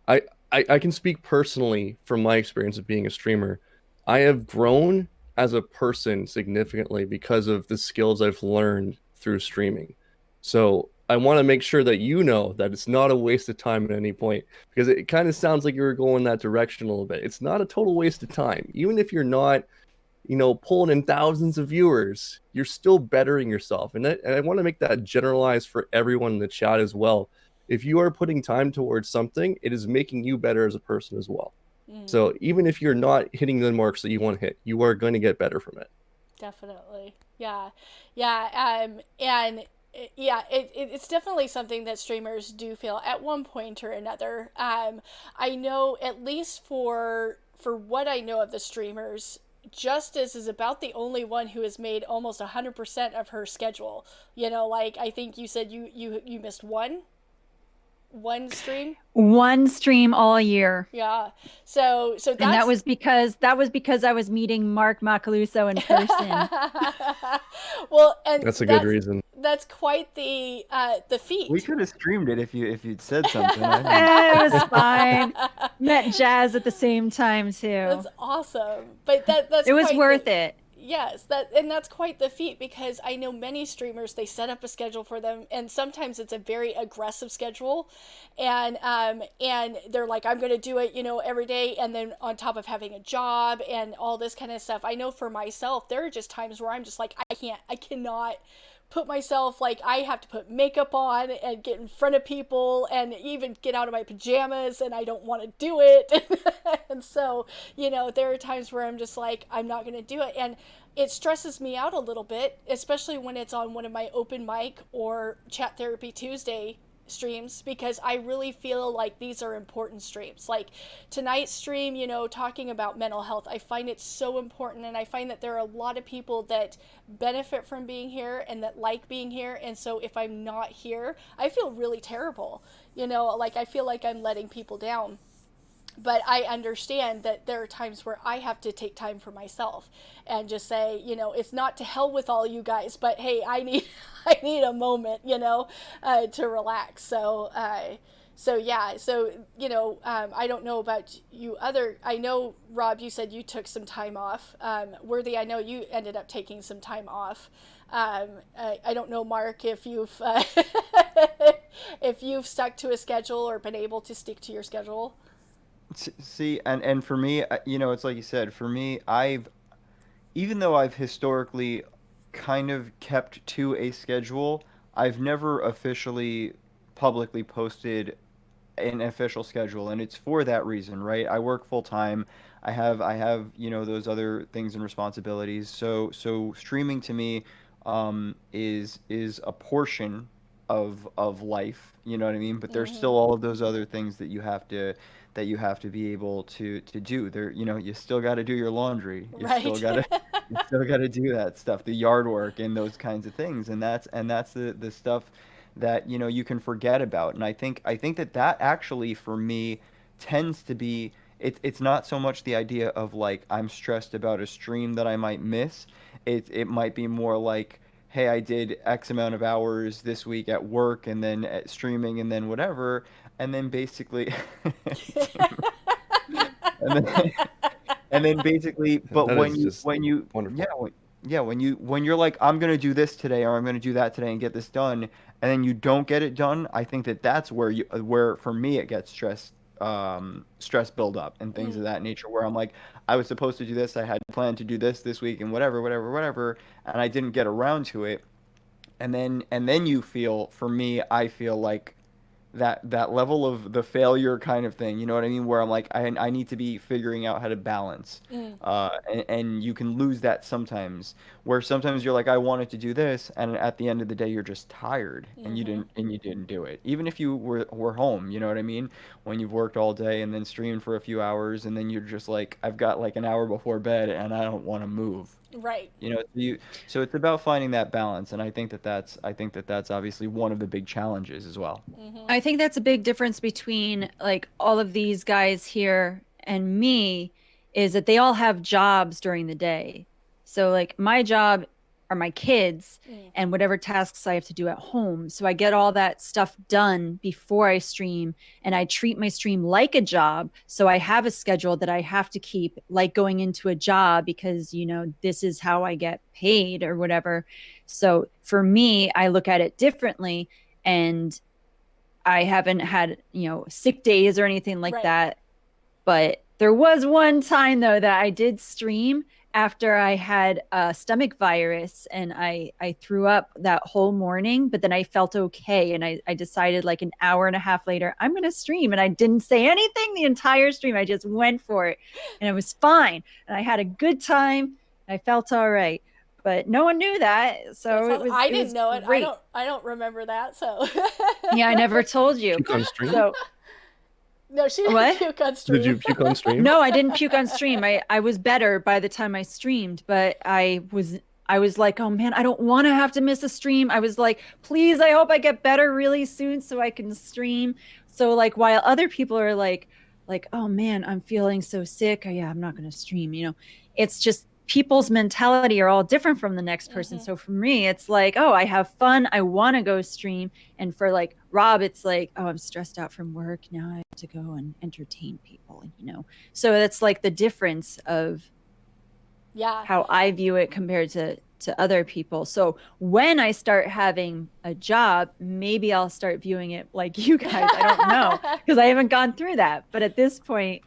I can speak personally from my experience of being a streamer. I have grown as a person significantly because of the skills I've learned through streaming. So I want to make sure that you know that it's not a waste of time at any point, because it kind of sounds like you were going that direction a little bit. It's not a total waste of time. Even if you're not, pulling in thousands of viewers, you're still bettering yourself. And I want to make that generalized for everyone in the chat as well. If you are putting time towards something, it is making you better as a person as well. So even if you're not hitting the marks that you want to hit, you are going to get better from it. Definitely. Yeah. Yeah. And it's definitely something that streamers do feel at one point or another. I know, at least for what I know of the streamers, Justice is about the only one who has made almost 100% of her schedule. You know, like, I think you said you missed one stream. One stream all year. Yeah. So that's, and that was because I was meeting Mark Macaluso in person. Well, and That's a good reason. That's quite the feat. We could have streamed it if you'd said something. It was fine. Met Jazz at the same time too. That's awesome. But that's it was worth it. Yes, that's quite the feat, because I know many streamers, they set up a schedule for them, and sometimes it's a very aggressive schedule, and they're like, I'm going to do it, every day, and then on top of having a job and all this kind of stuff. I know for myself, there are just times where I'm just like, I cannot put myself, like, I have to put makeup on and get in front of people and even get out of my pajamas, and I don't want to do it. And so, there are times where I'm just like, I'm not going to do it. And it stresses me out a little bit, especially when it's on one of my open mic or Chat Therapy Tuesday streams, because I really feel like these are important streams. Like tonight's stream, talking about mental health, I find it so important, and I find that there are a lot of people that benefit from being here and that like being here, and so if I'm not here, I feel really terrible. Like, I feel like I'm letting people down. But I understand that there are times where I have to take time for myself and just say, it's not to hell with all you guys, but hey, I need a moment, to relax. So yeah. So, I don't know about you I know, Rob, you said you took some time off. Worthy, I know you ended up taking some time off. I don't know, Mark, if you've, if you've stuck to a schedule or been able to stick to your schedule. See, and for me, it's like you said, for me, even though I've historically kind of kept to a schedule, I've never officially publicly posted an official schedule, and it's for that reason, right? I work full time. I have those other things and responsibilities. So streaming to me is a portion of life, you know what I mean? But there's still all of those other things that you have to be able to do. There, you still got to do your laundry. You Right. still got to do that stuff, the yard work and those kinds of things. And that's the stuff that you can forget about. And I think that actually for me tends to be, it's not so much the idea of like I'm stressed about a stream that I might miss. It might be more like, hey, I did X amount of hours this week at work and then at streaming and then whatever, and then basically and then, and then basically, but That when is you just wonderful. when you're like, I'm gonna do this today or I'm gonna do that today and get this done, and then you don't get it done, I think that's where for me it gets stress build up and things of that nature, where I'm like, I was supposed to do this, I had planned to do this week and whatever, and I didn't get around to it, and then you feel, for me, I feel like that level of the failure kind of thing, you know what I mean? Where I'm like, I need to be figuring out how to balance. And you can lose that sometimes, where sometimes you're like, I wanted to do this, and at the end of the day, you're just tired, and you didn't do it. Even if you were home, you know what I mean? When you've worked all day and then streamed for a few hours, and then you're just like, I've got like an hour before bed, and I don't want to move. Right. So it's about finding that balance, and I think that's obviously one of the big challenges as well. I think that's a big difference between like all of these guys here and me, is that they all have jobs during the day. So like my job are my kids and whatever tasks I have to do at home. So I get all that stuff done before I stream, and I treat my stream like a job. So I have a schedule that I have to keep, like going into a job, because, this is how I get paid or whatever. So for me, I look at it differently, and I haven't had, sick days or anything like Right. that. But there was one time though that I did stream after I had a stomach virus and I threw up that whole morning, but then I felt okay. And I decided like an hour and a half later, I'm going to stream. And I didn't say anything the entire stream. I just went for it and it was fine. And I had a good time. I felt all right. But no one knew that. So I it didn't was know it. great. I don't remember that. So Yeah, I never told you. Puke on stream? So no, she didn't What? puke on stream. Did you puke on stream? no, I didn't puke on stream. I was better by the time I streamed, but I was like, oh man, I don't want to have to miss a stream. I was like, please, I hope I get better really soon so I can stream. So like while other people are like, oh man, I'm feeling so sick. Yeah, I'm not going to stream, It's just people's mentality are all different from the next person. So for me, it's like, oh, I have fun. I want to go stream. And for like Rob, it's like, oh, I'm stressed out from work. Now I have to go and entertain people, So that's like the difference of Yeah. how I view it compared to other people. So when I start having a job, maybe I'll start viewing it like you guys. I don't know because I haven't gone through that. But at this point,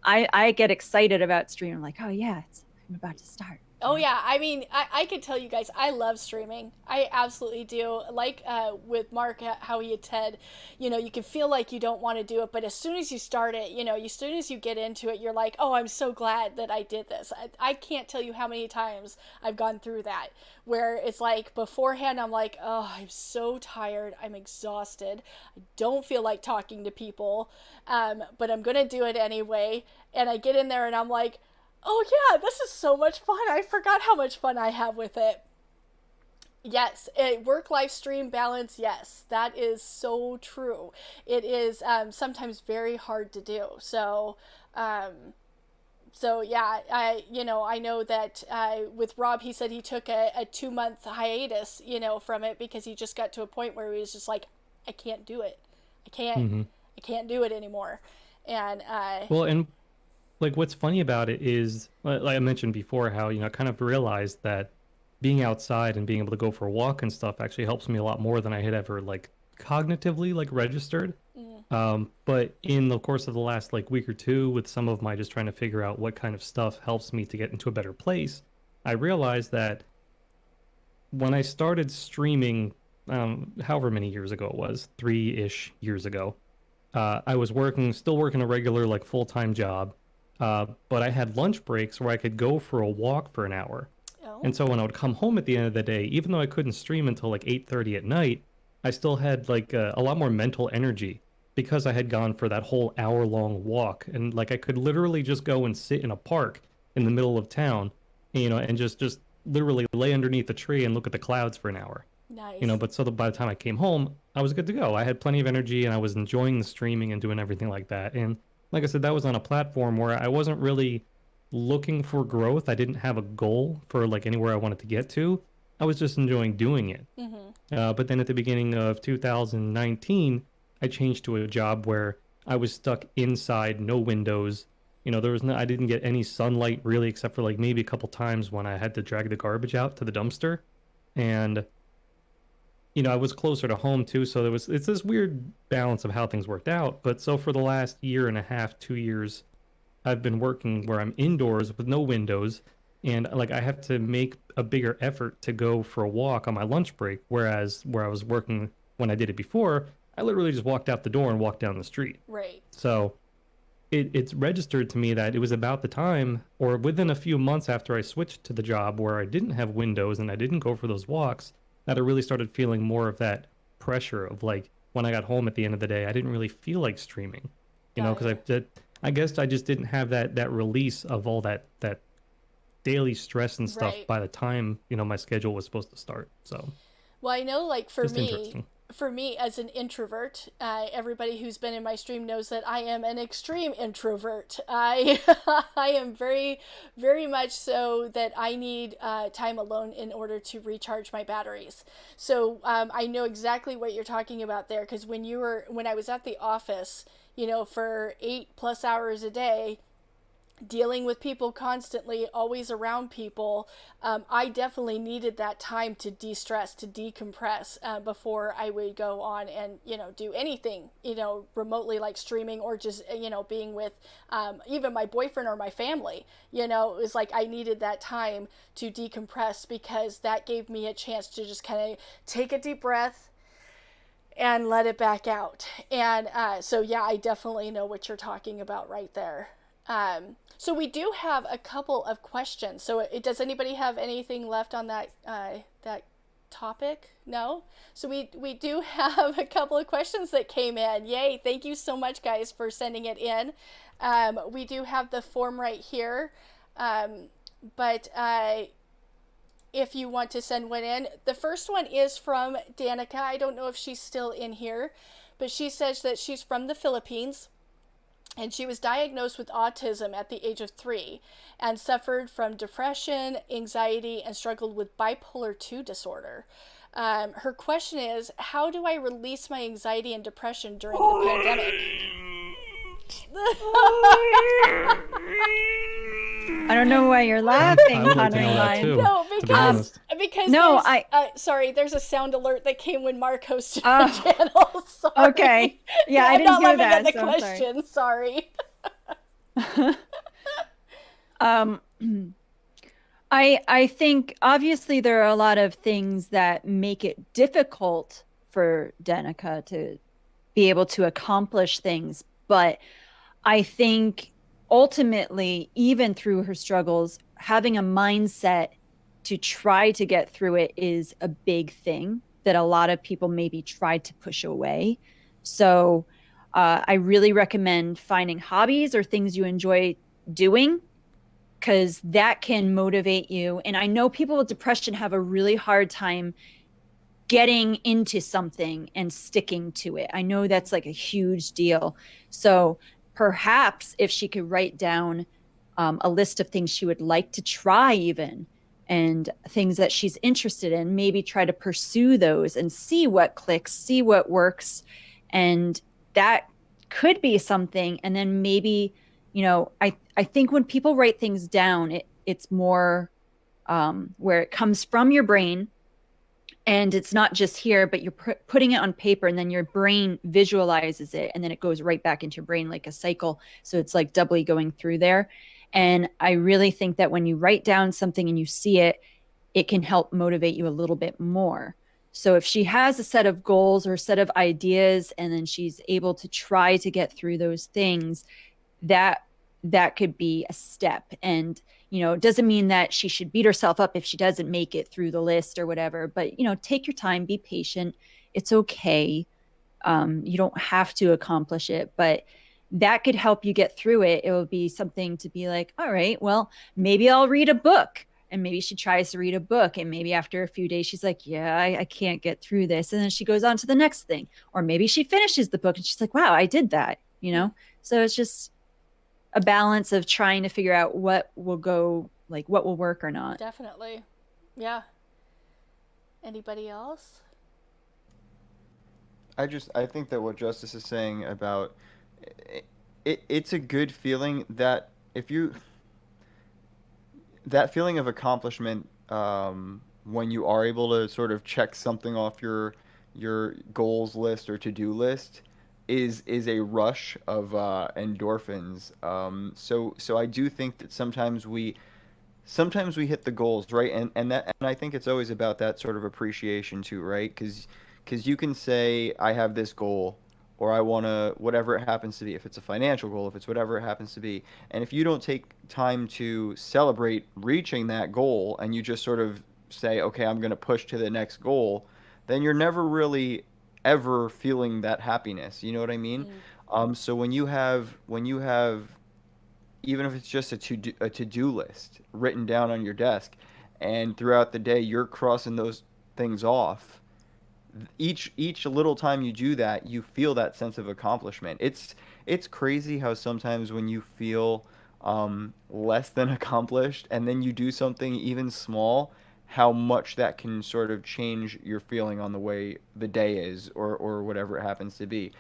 I get excited about streaming. I'm like, oh yeah, I'm about to start. Oh yeah, I mean, I can tell you guys, I love streaming. I absolutely do. Like with Mark, how he had said, you can feel like you don't want to do it, but as soon as you start it, as soon as you get into it, you're like, oh, I'm so glad that I did this. I can't tell you how many times I've gone through that, where it's like beforehand, I'm like, oh, I'm so tired. I'm exhausted. I don't feel like talking to people, but I'm going to do it anyway. And I get in there and I'm like, oh yeah, this is so much fun. I forgot how much fun I have with it. Yes, work-life stream balance, yes, that is so true. It is sometimes very hard to do. So yeah, I know that with Rob, he said he took a 2-month hiatus, from it because he just got to a point where he was just like, I can't do it. I can't do it anymore. And Well, and like what's funny about it is, like I mentioned before, how I kind of realized that being outside and being able to go for a walk and stuff actually helps me a lot more than I had ever like cognitively like registered. But in the course of the last like week or two, with some of my just trying to figure out what kind of stuff helps me to get into a better place, I realized that when I started streaming, however many years ago it was, 3-ish years ago, I was still working a regular like full-time job. But I had lunch breaks where I could go for a walk for an hour. oh, And so when I would come home at the end of the day, even though I couldn't stream until like 8:30 at night, I still had like a lot more mental energy because I had gone for that whole hour-long walk. And like I could literally just go and sit in a park in the middle of town, and just literally lay underneath a tree and look at the clouds for an hour. nice. But so that by the time I came home, I was good to go. I had plenty of energy and I was enjoying the streaming and doing everything like that. And like I said, that was on a platform where I wasn't really looking for growth. I didn't have a goal for like anywhere I wanted to get to. I was just enjoying doing it. But then at the beginning of 2019, I changed to a job where I was stuck inside, no windows. I didn't get any sunlight really, except for like maybe a couple times when I had to drag the garbage out to the dumpster. And I was closer to home too, so it's this weird balance of how things worked out. But so for the last year and a half, 2 years, I've been working where I'm indoors with no windows, and like I have to make a bigger effort to go for a walk on my lunch break, whereas where I was working when I did it before, I literally just walked out the door and walked down the street. Right. So it's registered to me that it was about the time, or within a few months after I switched to the job where I didn't have windows and I didn't go for those walks, that I really started feeling more of that pressure of like when I got home at the end of the day, I didn't really feel like streaming, because I guess I just didn't have that release of all that daily stress and stuff Right. by the time my schedule was supposed to start. So Well, I know, like just interesting. for me as an introvert, everybody who's been in my stream knows that I am an extreme introvert. I I am very, very much so that I need time alone in order to recharge my batteries. So I know exactly what you're talking about there, because when I was at the office, for 8+ hours a day, dealing with people constantly, always around people, I definitely needed that time to de-stress, to decompress, before I would go on and, do anything, remotely, like streaming, or just, being with even my boyfriend or my family. It was like I needed that time to decompress, because that gave me a chance to just kind of take a deep breath and let it back out. And so, yeah, I definitely know what you're talking about right there. So we do have a couple of questions. So does anybody have anything left on that topic? No? So we do have a couple of questions that came in. Yay. Thank you so much, guys, for sending it in. We do have the form right here. But if you want to send one in, the first one is from Danica. I don't know if she's still in here, but she says that she's from the Philippines. And she was diagnosed with autism at the age of 3 and suffered from depression, anxiety, and struggled with bipolar 2 disorder. Her question is, how do I release my anxiety and depression during the pandemic? I don't know why you're laughing, I would like to Connery know that Line. too. No, to be honest. because No, sorry, there's a sound alert that came when Mark hosted Oh, the channel. Sorry. okay. Yeah, I I'm didn't not hear laughing that. at the So I'm sorry. question. Sorry. I think obviously there are a lot of things that make it difficult for Danica to be able to accomplish things, but I think ultimately, even through her struggles, having a mindset to try to get through it is a big thing that a lot of people maybe try to push away. So I really recommend finding hobbies or things you enjoy doing, because that can motivate you. And I know people with depression have a really hard time getting into something and sticking to it. I know that's like a huge deal. So perhaps if she could write down a list of things she would like to try, even, and things that she's interested in, maybe try to pursue those and see what clicks, see what works. And that could be something. And then maybe, I think when people write things down, it's more where it comes from your brain. And it's not just here, but you're putting it on paper, and then your brain visualizes it, and then it goes right back into your brain like a cycle. So it's like doubly going through there. And I really think that when you write down something and you see it, it can help motivate you a little bit more. So if she has a set of goals or a set of ideas, and then she's able to try to get through those things, that could be a step. And it doesn't mean that she should beat herself up if she doesn't make it through the list or whatever, but take your time, be patient. It's okay. You don't have to accomplish it, but that could help you get through it. It will be something to be like, all right, well, maybe I'll read a book. And maybe she tries to read a book, and maybe after a few days she's like, yeah, I can't get through this. And then she goes on to the next thing. Or maybe she finishes the book and she's like, wow, I did that, So it's just a balance of trying to figure out what will work or not. Definitely. Yeah. Anybody else? I think that what Justice is saying about it's a good feeling that that feeling of accomplishment, when you are able to sort of check something off your goals list or to-do list, is a rush of endorphins. So I do think that sometimes we hit the goals, right? And I think it's always about that sort of appreciation too, right? Because you can say, I have this goal, or I want to, whatever it happens to be, if it's a financial goal, if it's whatever it happens to be. And if you don't take time to celebrate reaching that goal, and you just sort of say, okay, I'm going to push to the next goal, then you're never really ever feeling that happiness. You know what I mean? So when you have, even if it's just a to-do list written down on your desk, and throughout the day you're crossing those things off, each little time you do that, you feel that sense of accomplishment. It's crazy how sometimes when you feel less than accomplished, and then you do something even small, how much that can sort of change your feeling on the way the day is, or whatever it happens to be.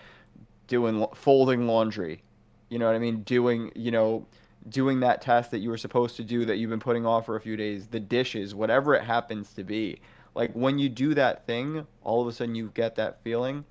Folding laundry, you know what I mean? Doing, doing that task that you were supposed to do that you've been putting off for a few days, the dishes, whatever it happens to be. Like when you do that thing, all of a sudden you get that feeling.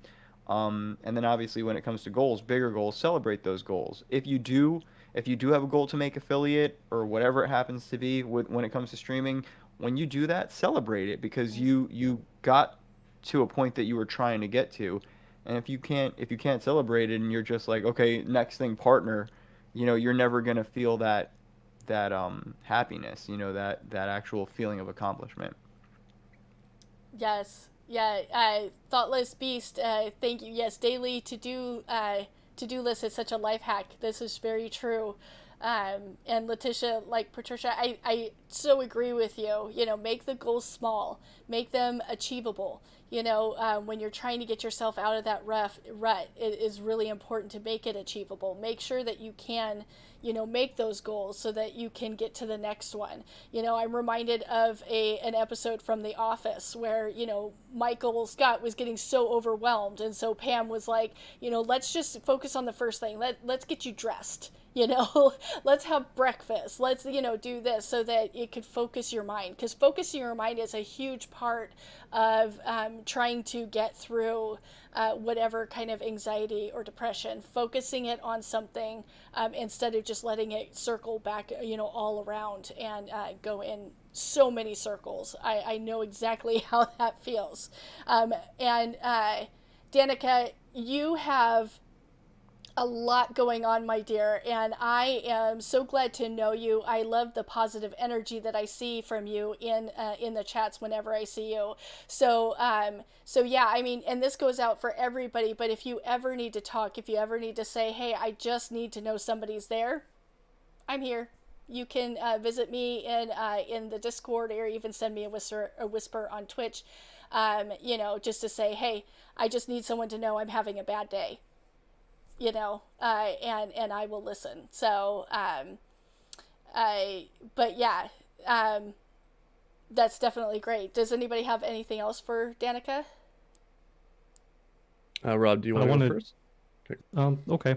And then obviously when it comes to goals, bigger goals, celebrate those goals. If you do have a goal to make affiliate or whatever it happens to be when it comes to streaming, when you do that, celebrate it because you got to a point that you were trying to get to. And if you can't celebrate it and you're just like, okay, next thing partner, you're never going to feel that happiness, that actual feeling of accomplishment. Yes. Yeah. Thoughtless Beast. Thank you. Yes. Daily to do list is such a life hack. This is very true. And Letitia, like Patricia, I so agree with you. Make the goals small, make them achievable. When you're trying to get yourself out of that rut, it is really important to make it achievable. Make sure that you can, make those goals so that you can get to the next one. I'm reminded of an episode from The Office where, Michael Scott was getting so overwhelmed. And so Pam was like, let's just focus on the first thing. Let's get you dressed. Let's have breakfast. Let's, do this so that it could focus your mind. Because focusing your mind is a huge part of trying to get through whatever kind of anxiety or depression. Focusing it on something instead of just letting it circle back, all around and go in so many circles. I know exactly how that feels. And Danica, you have a lot going on, my dear, and I am so glad to know you. I love the positive energy that I see from you in the chats whenever I see you. So yeah, I mean, and this goes out for everybody, but if you ever need to talk, if you ever need to say, hey, I just need to know somebody's there, I'm here. You can visit me in the Discord or even send me a whisper on Twitch, just to say, hey, I just need someone to know I'm having a bad day. And I will listen. So, but yeah, that's definitely great. Does anybody have anything else for Danica? Rob, do you want to go first? Okay.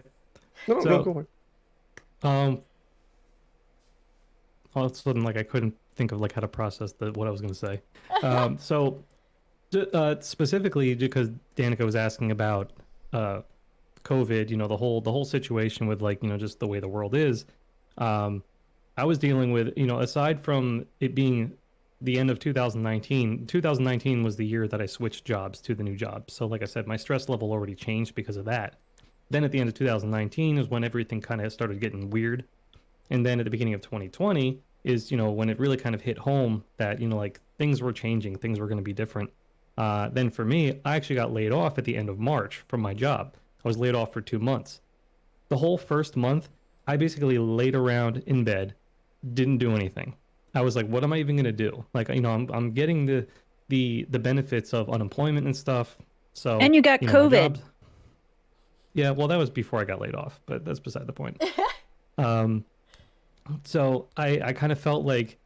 No, So- go All of a sudden, like I couldn't think of like how to process what I was going to say. Specifically because Danica was asking about COVID, the whole situation with like, just the way the world is. I was dealing with, aside from it being the end of 2019 was the year that I switched jobs to the new job. So like I said, my stress level already changed because of that. Then at the end of 2019 is when everything kind of started getting weird. And then at the beginning of 2020 is, when it really kind of hit home that, like things were changing, things were going to be different. Then for me, I actually got laid off at the end of March from my job. I was laid off for 2 months. The whole first month, I basically laid around in bed, didn't do anything. I was like, what am I even going to do? Like, I'm getting the benefits of unemployment and stuff. So And you got my COVID. jobs- Yeah, well, that was before I got laid off, but that's beside the point. So I kind of felt like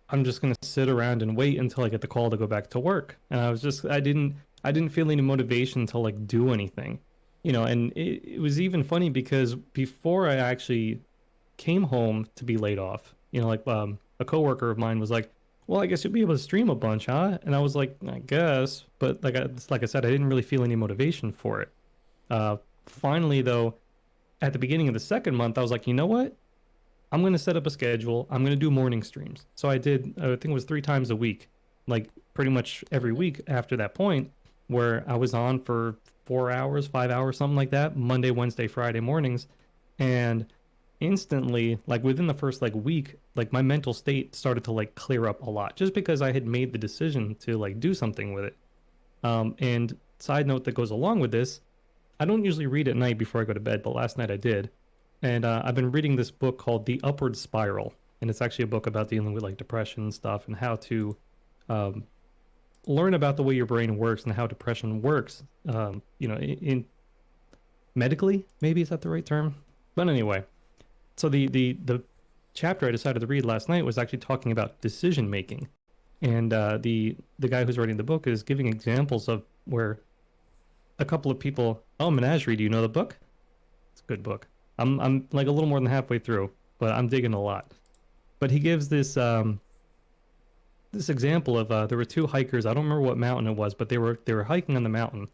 I'm just going to sit around and wait until I get the call to go back to work. And I didn't feel any motivation to like do anything. And it was even funny because before I actually came home to be laid off, a coworker of mine was like, well, I guess you'll be able to stream a bunch, huh? And I was like, I guess, but like I said, I didn't really feel any motivation for it. Finally, though, at the beginning of the second month, I was like, you know what? I'm going to set up a schedule. I'm going to do morning streams. So I did, I think it was 3 times a week, like pretty much every week after that point, where I was on for 4 hours, 5 hours, something like that, Monday, Wednesday, Friday mornings. And instantly, like within the first like week, like my mental state started to like clear up a lot just because I had made the decision to like do something with it. And side note that goes along with this, I don't usually read at night before I go to bed, but last night I did. And I've been reading this book called The Upward Spiral. And it's actually a book about dealing with like depression and stuff and how to learn about the way your brain works and how depression works, in medically, maybe is that the right term? But anyway, so the chapter I decided to read last night was actually talking about decision making. And the guy who's writing the book is giving examples of where a couple of people, Menagerie, do you know the book? It's a good book. I'm like a little more than halfway through, but I'm digging a lot. But he gives this this example of there were two hikers. I don't remember what mountain it was, but they were hiking on the mountain,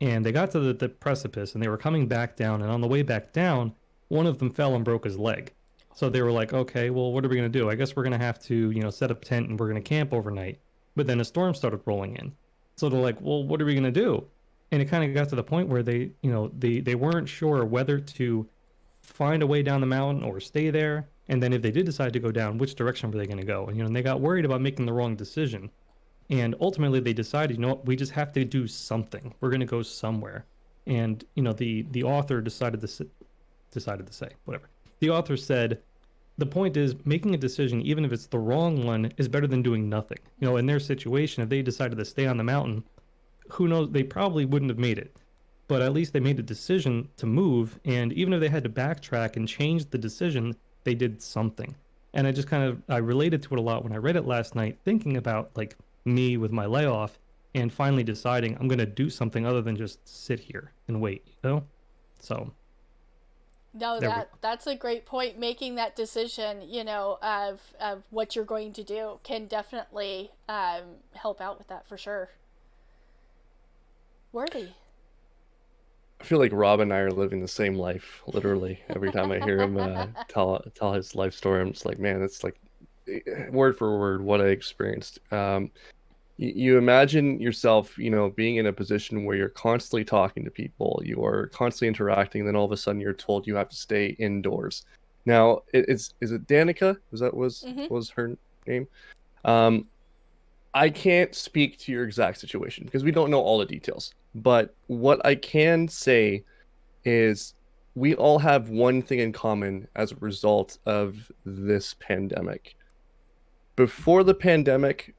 and they got to the precipice, and they were coming back down. And on the way back down, one of them fell and broke his leg. So they were like, okay, well, what are we gonna do? I guess we're gonna have to, set up tent and we're gonna camp overnight. But then a storm started rolling in. So they're like, well, what are we gonna do? And it kind of got to the point where they weren't sure whether to find a way down the mountain or stay there. And then if they did decide to go down, which direction were they going to go? And they got worried about making the wrong decision. And ultimately they decided, what, we just have to do something. We're going to go somewhere. And the author decided to say whatever. The author said, the point is making a decision, even if it's the wrong one, is better than doing nothing. In their situation, if they decided to stay on the mountain, who knows, they probably wouldn't have made it. But at least they made a decision to move, and even if they had to backtrack and change the decision, they did something. And I related to it a lot when I read it last night, thinking about like me with my layoff and finally deciding I'm going to do something other than just sit here and wait, So no, that's a great point. Making that decision, of what you're going to do can definitely help out with that for sure. Worthy. I feel like Rob and I are living the same life, literally. Every time I hear him tell his life story, I'm just like, man, it's like word for word what I experienced. You imagine yourself, being in a position where you're constantly talking to people, you are constantly interacting, and then all of a sudden you're told you have to stay indoors. Now, is it Danica? Was her name? I can't speak to your exact situation because we don't know all the details. But what I can say is we all have one thing in common as a result of this pandemic. Before the pandemic,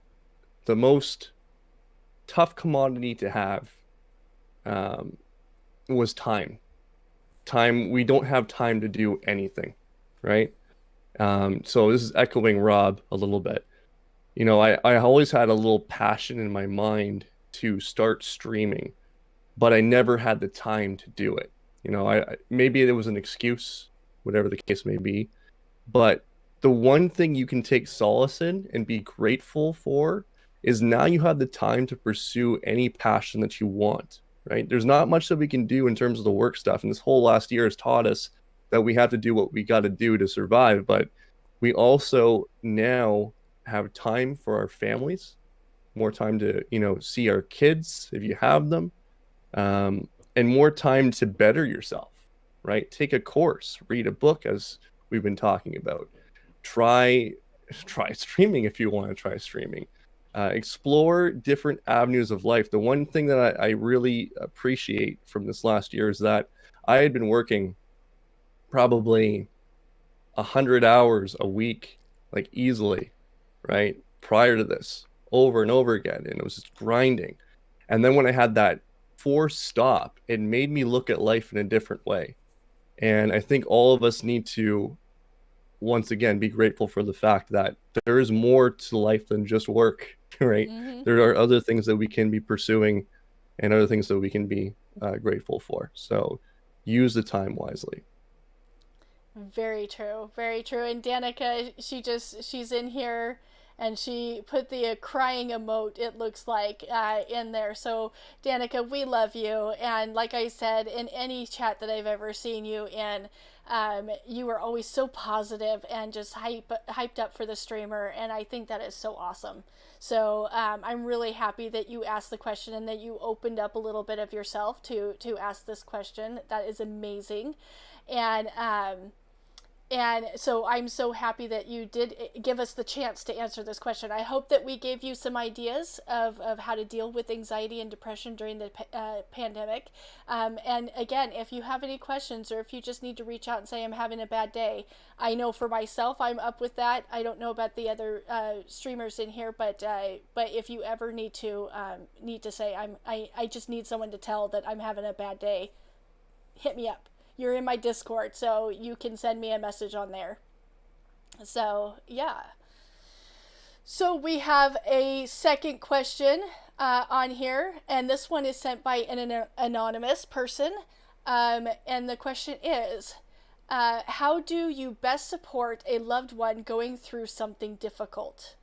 the most tough commodity to have was time. Time, we don't have time to do anything, right? So this is echoing Rob a little bit. I always had a little passion in my mind to start streaming, but I never had the time to do it. Maybe it was an excuse, whatever the case may be. But the one thing you can take solace in and be grateful for is now you have the time to pursue any passion that you want, right? There's not much that we can do in terms of the work stuff. And this whole last year has taught us that we have to do what we got to do to survive. But we also now have time for our families, more time to, see our kids if you have them, and more time to better yourself, right? Take a course, read a book, as we've been talking about. Try streaming if you want to try streaming. Explore different avenues of life. The one thing that I really appreciate from this last year is that I had been working probably 100 hours a week, like easily, right? Prior to this, over and over again. And it was just grinding. And then when I had that forced stop, it made me look at life in a different way. And I think all of us need to, once again, be grateful for the fact that there is more to life than just work, right? Mm-hmm. There are other things that we can be pursuing and other things that we can be grateful for. So use the time wisely. Very true. Very true. And Danica, she's in here and she put the crying emote, it looks like, in there. So Danica, we love you. And like I said, in any chat that I've ever seen you in, you are always so positive and just hyped up for the streamer. And I think that is so awesome. So I'm really happy that you asked the question and that you opened up a little bit of yourself to ask this question. That is amazing. And so I'm so happy that you did give us the chance to answer this question. I hope that we gave you some ideas of how to deal with anxiety and depression during the pandemic. And again, if you have any questions or if you just need to reach out and say, I'm having a bad day, I know for myself, I'm up with that. I don't know about the other streamers in here, but if you ever need to say, I just need someone to tell that I'm having a bad day, hit me up. You're in my Discord, so you can send me a message on there. So, yeah. So we have a second question on here, and this one is sent by an anonymous person. And the question is, how do you best support a loved one going through something difficult?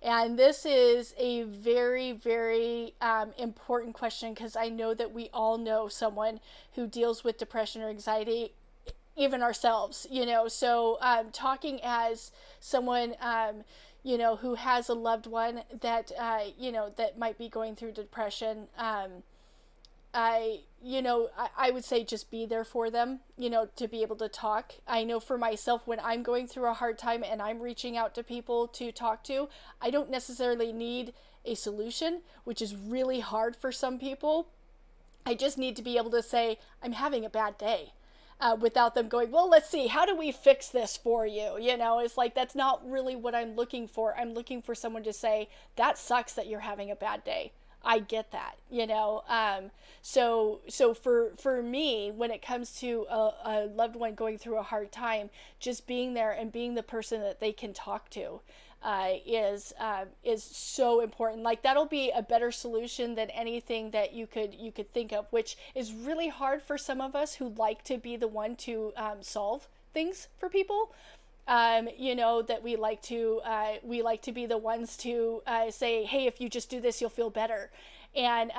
And this is a very, very important question, because I know that we all know someone who deals with depression or anxiety, even ourselves, So talking as someone, who has a loved one that, that might be going through depression, I would say just be there for them, to be able to talk. I know for myself, when I'm going through a hard time and I'm reaching out to people to talk to, I don't necessarily need a solution, which is really hard for some people. I just need to be able to say, I'm having a bad day. Without them going, well, let's see, how do we fix this for you? It's like, that's not really what I'm looking for. I'm looking for someone to say, that sucks that you're having a bad day. I get that, so for me, when it comes to a loved one going through a hard time, just being there and being the person that they can talk to is so important. Like, that'll be a better solution than anything that you could think of, which is really hard for some of us who like to be the one to solve things for people. That we like to be the ones to say, hey, if you just do this, you'll feel better. And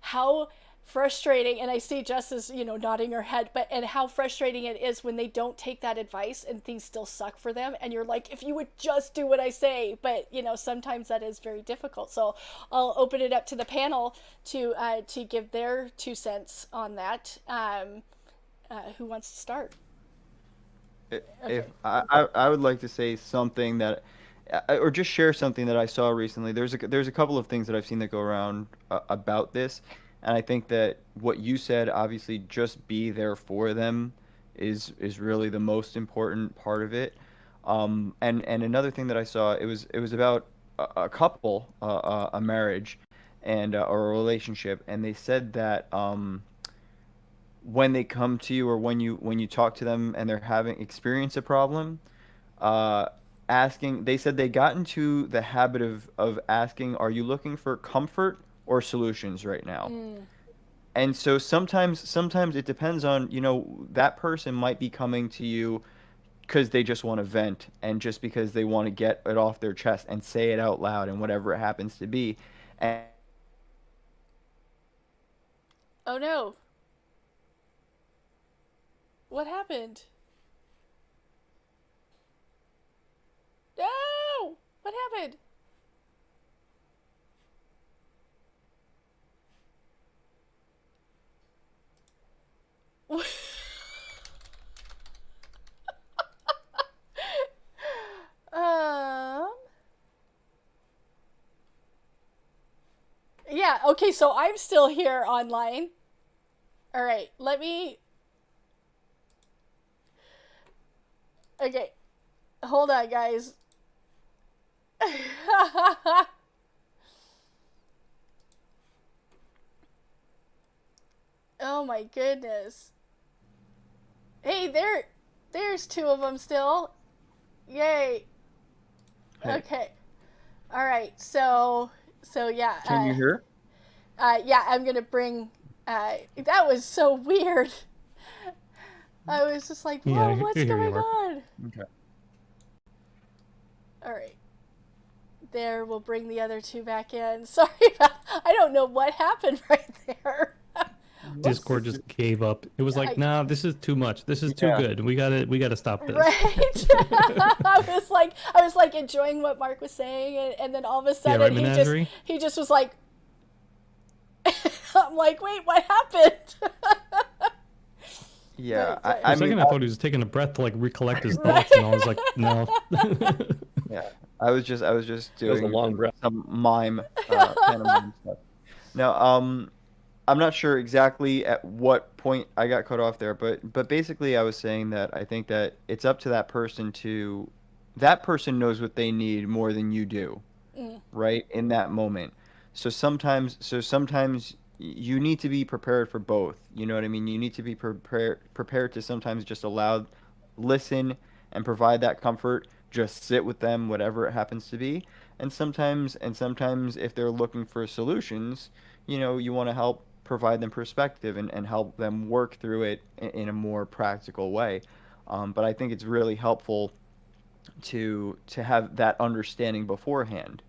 how frustrating, and I see Jess is, nodding her head, and how frustrating it is when they don't take that advice and things still suck for them. And you're like, if you would just do what I say, but sometimes that is very difficult. So I'll open it up to the panel to give their 2 cents on that. Who wants to start? If I would like to say something that, or just share something that I saw recently. There's a couple of things that I've seen that go around about this, and I think that what you said, obviously, just be there for them, is really the most important part of it. And another thing that I saw, it was about a couple, a marriage, and or a relationship, and they said that when they come to you, or when you talk to them and they're having experience a problem, asking, they said they got into the habit of asking, are you looking for comfort or solutions right now? And so sometimes it depends on, that person might be coming to you because they just want to vent, and just because they want to get it off their chest and say it out loud, and whatever it happens to be. And Oh no. What happened? No! What happened? um. Yeah, okay, so I'm still here online. All right, let me. Okay, hold on, guys. Oh my goodness. Hey, there's 2 of them still. Yay. Hey. Okay. All right. So yeah. can you hear? Yeah, I'm gonna bring. That was so weird. I was just like, whoa, Yeah, what's here you going are. on? Okay. All right. There, we'll bring the other 2 back in. Sorry about. I don't know what happened right there. Discord just gave up. It was like, nah, this is too much. This is too Yeah. good. We gotta stop this. Right. I was like enjoying what Mark was saying, and then all of a Yeah, sudden right, Menagerie? he just was like. I'm like, wait, what happened? Yeah, Right, right. For I a second, mean, I thought he was taking a breath to like recollect his thoughts, and I was like, no. yeah, I was just That was a doing long breath. some mime, pantomime stuff. Now, I'm not sure exactly at what point I got cut off there, but basically I was saying that I think that it's up to that person knows what they need more than you do, right? In that moment. So sometimes you need to be prepared for both. You know what I mean? You need to be prepared to sometimes just listen and provide that comfort, just sit with them, whatever it happens to be. And sometimes if they're looking for solutions, you want to help provide them perspective and help them work through it in a more practical way. But I think it's really helpful to have that understanding beforehand,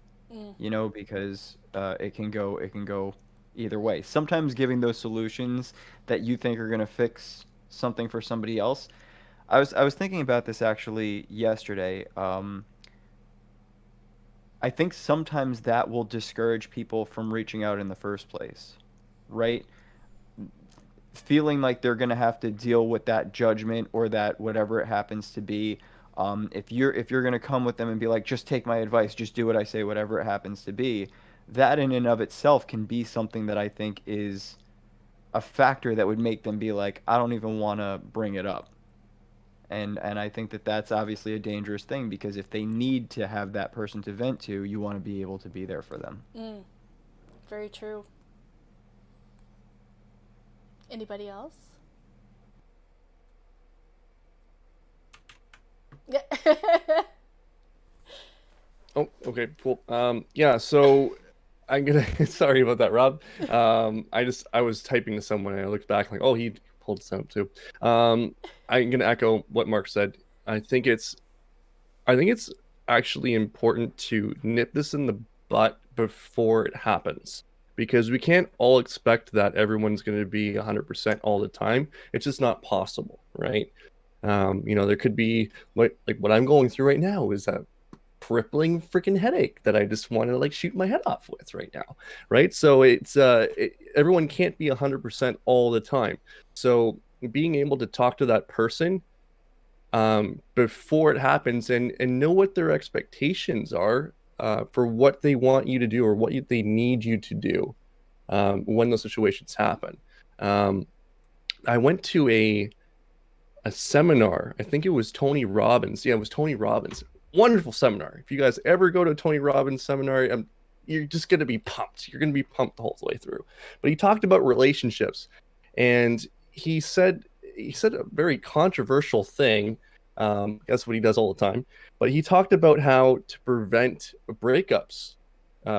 you know, because it can go either way. Sometimes giving those solutions that you think are going to fix something for somebody else. I was thinking about this actually yesterday. I think sometimes that will discourage people from reaching out in the first place, right? Feeling like they're going to have to deal with that judgment or that whatever it happens to be. If you're going to come with them and be like, just take my advice, just do what I say, whatever it happens to be, that in and of itself can be something that I think is a factor that would make them be like, I don't even want to bring it up. And I think that that's obviously a dangerous thing, because if they need to have that person to vent to, you want to be able to be there for them. Very true. Anybody else? Yeah. Oh, okay, cool. Yeah, so I'm gonna sorry about that, Rob. I was typing to someone and I looked back like, oh, he pulled this up too. I'm gonna echo what Mark said. I think it's actually important to nip this in the butt before it happens, because we can't all expect that everyone's going to be 100% all the time. It's just not possible, right? There could be like what I'm going through right now is a crippling freaking headache that I just want to like shoot my head off with right now, right? So everyone can't be 100% all the time. So being able to talk to that person before it happens and know what their expectations are for what they want you to do or what they need you to do when those situations happen. I went to a seminar. I think it was Tony Robbins. Yeah, it was Tony Robbins. Wonderful seminar. If you guys ever go to a Tony Robbins seminar, you're just going to be pumped. You're going to be pumped the whole way through. But he talked about relationships, and he said a very controversial thing. That's what he does all the time. But he talked about how to prevent breakups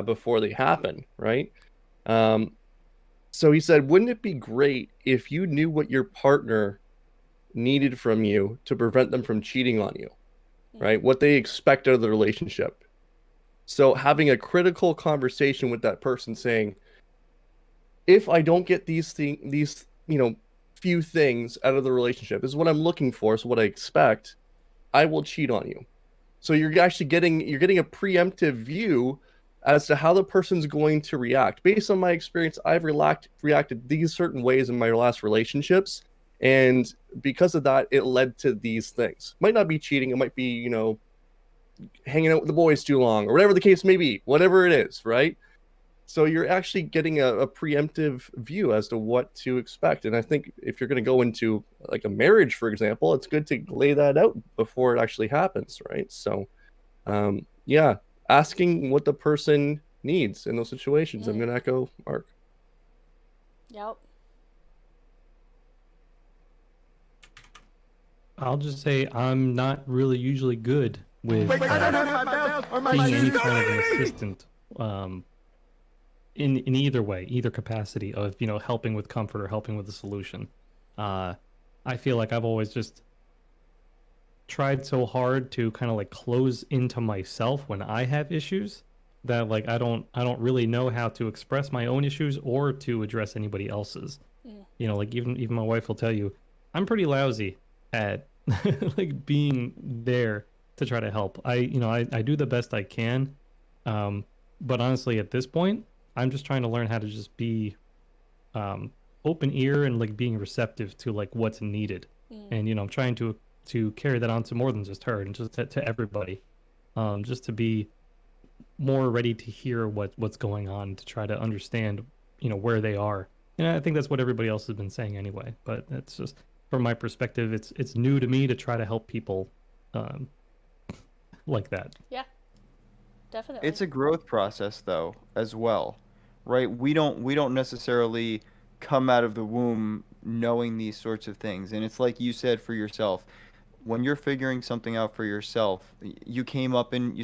before they happen, right? So he said, wouldn't it be great if you knew what your partner needed from you to prevent them from cheating on you, right? What they expect out of the relationship. So having a critical conversation with that person saying, if I don't get these few things out of the relationship, this is what I'm looking for, so what I expect, I will cheat on you. So you're actually getting a preemptive view as to how the person's going to react. Based on my experience, I've reacted these certain ways in my last relationships, and because of that, it led to these things. Might not be cheating, it might be, hanging out with the boys too long, or whatever the case may be, whatever it is, right? So you're actually getting a preemptive view as to what to expect. And I think if you're going to go into like a marriage, for example, it's good to lay that out before it actually happens, right? So, yeah, asking what the person needs in those situations. I'm going to echo Mark. Yep. I'll just say I'm not really usually good with being any kind of an assistant in either way, either capacity of helping with comfort or helping with the solution. I feel like I've always just tried so hard to kind of like close into myself when I have issues that like I don't really know how to express my own issues or to address anybody else's. Like even my wife will tell you I'm pretty lousy at like being there to try to help. I do the best I can, but honestly at this point I'm just trying to learn how to just be open ear and like being receptive to like what's needed. And I'm trying to carry that on to more than just her and just to everybody, just to be more ready to hear what's going on, to try to understand where they are. And I think that's what everybody else has been saying anyway, but it's just from my perspective, it's new to me to try to help people like that. Yeah, definitely. It's a growth process though, as well, right? We don't necessarily come out of the womb knowing these sorts of things. And it's like you said for yourself, when you're figuring something out for yourself, you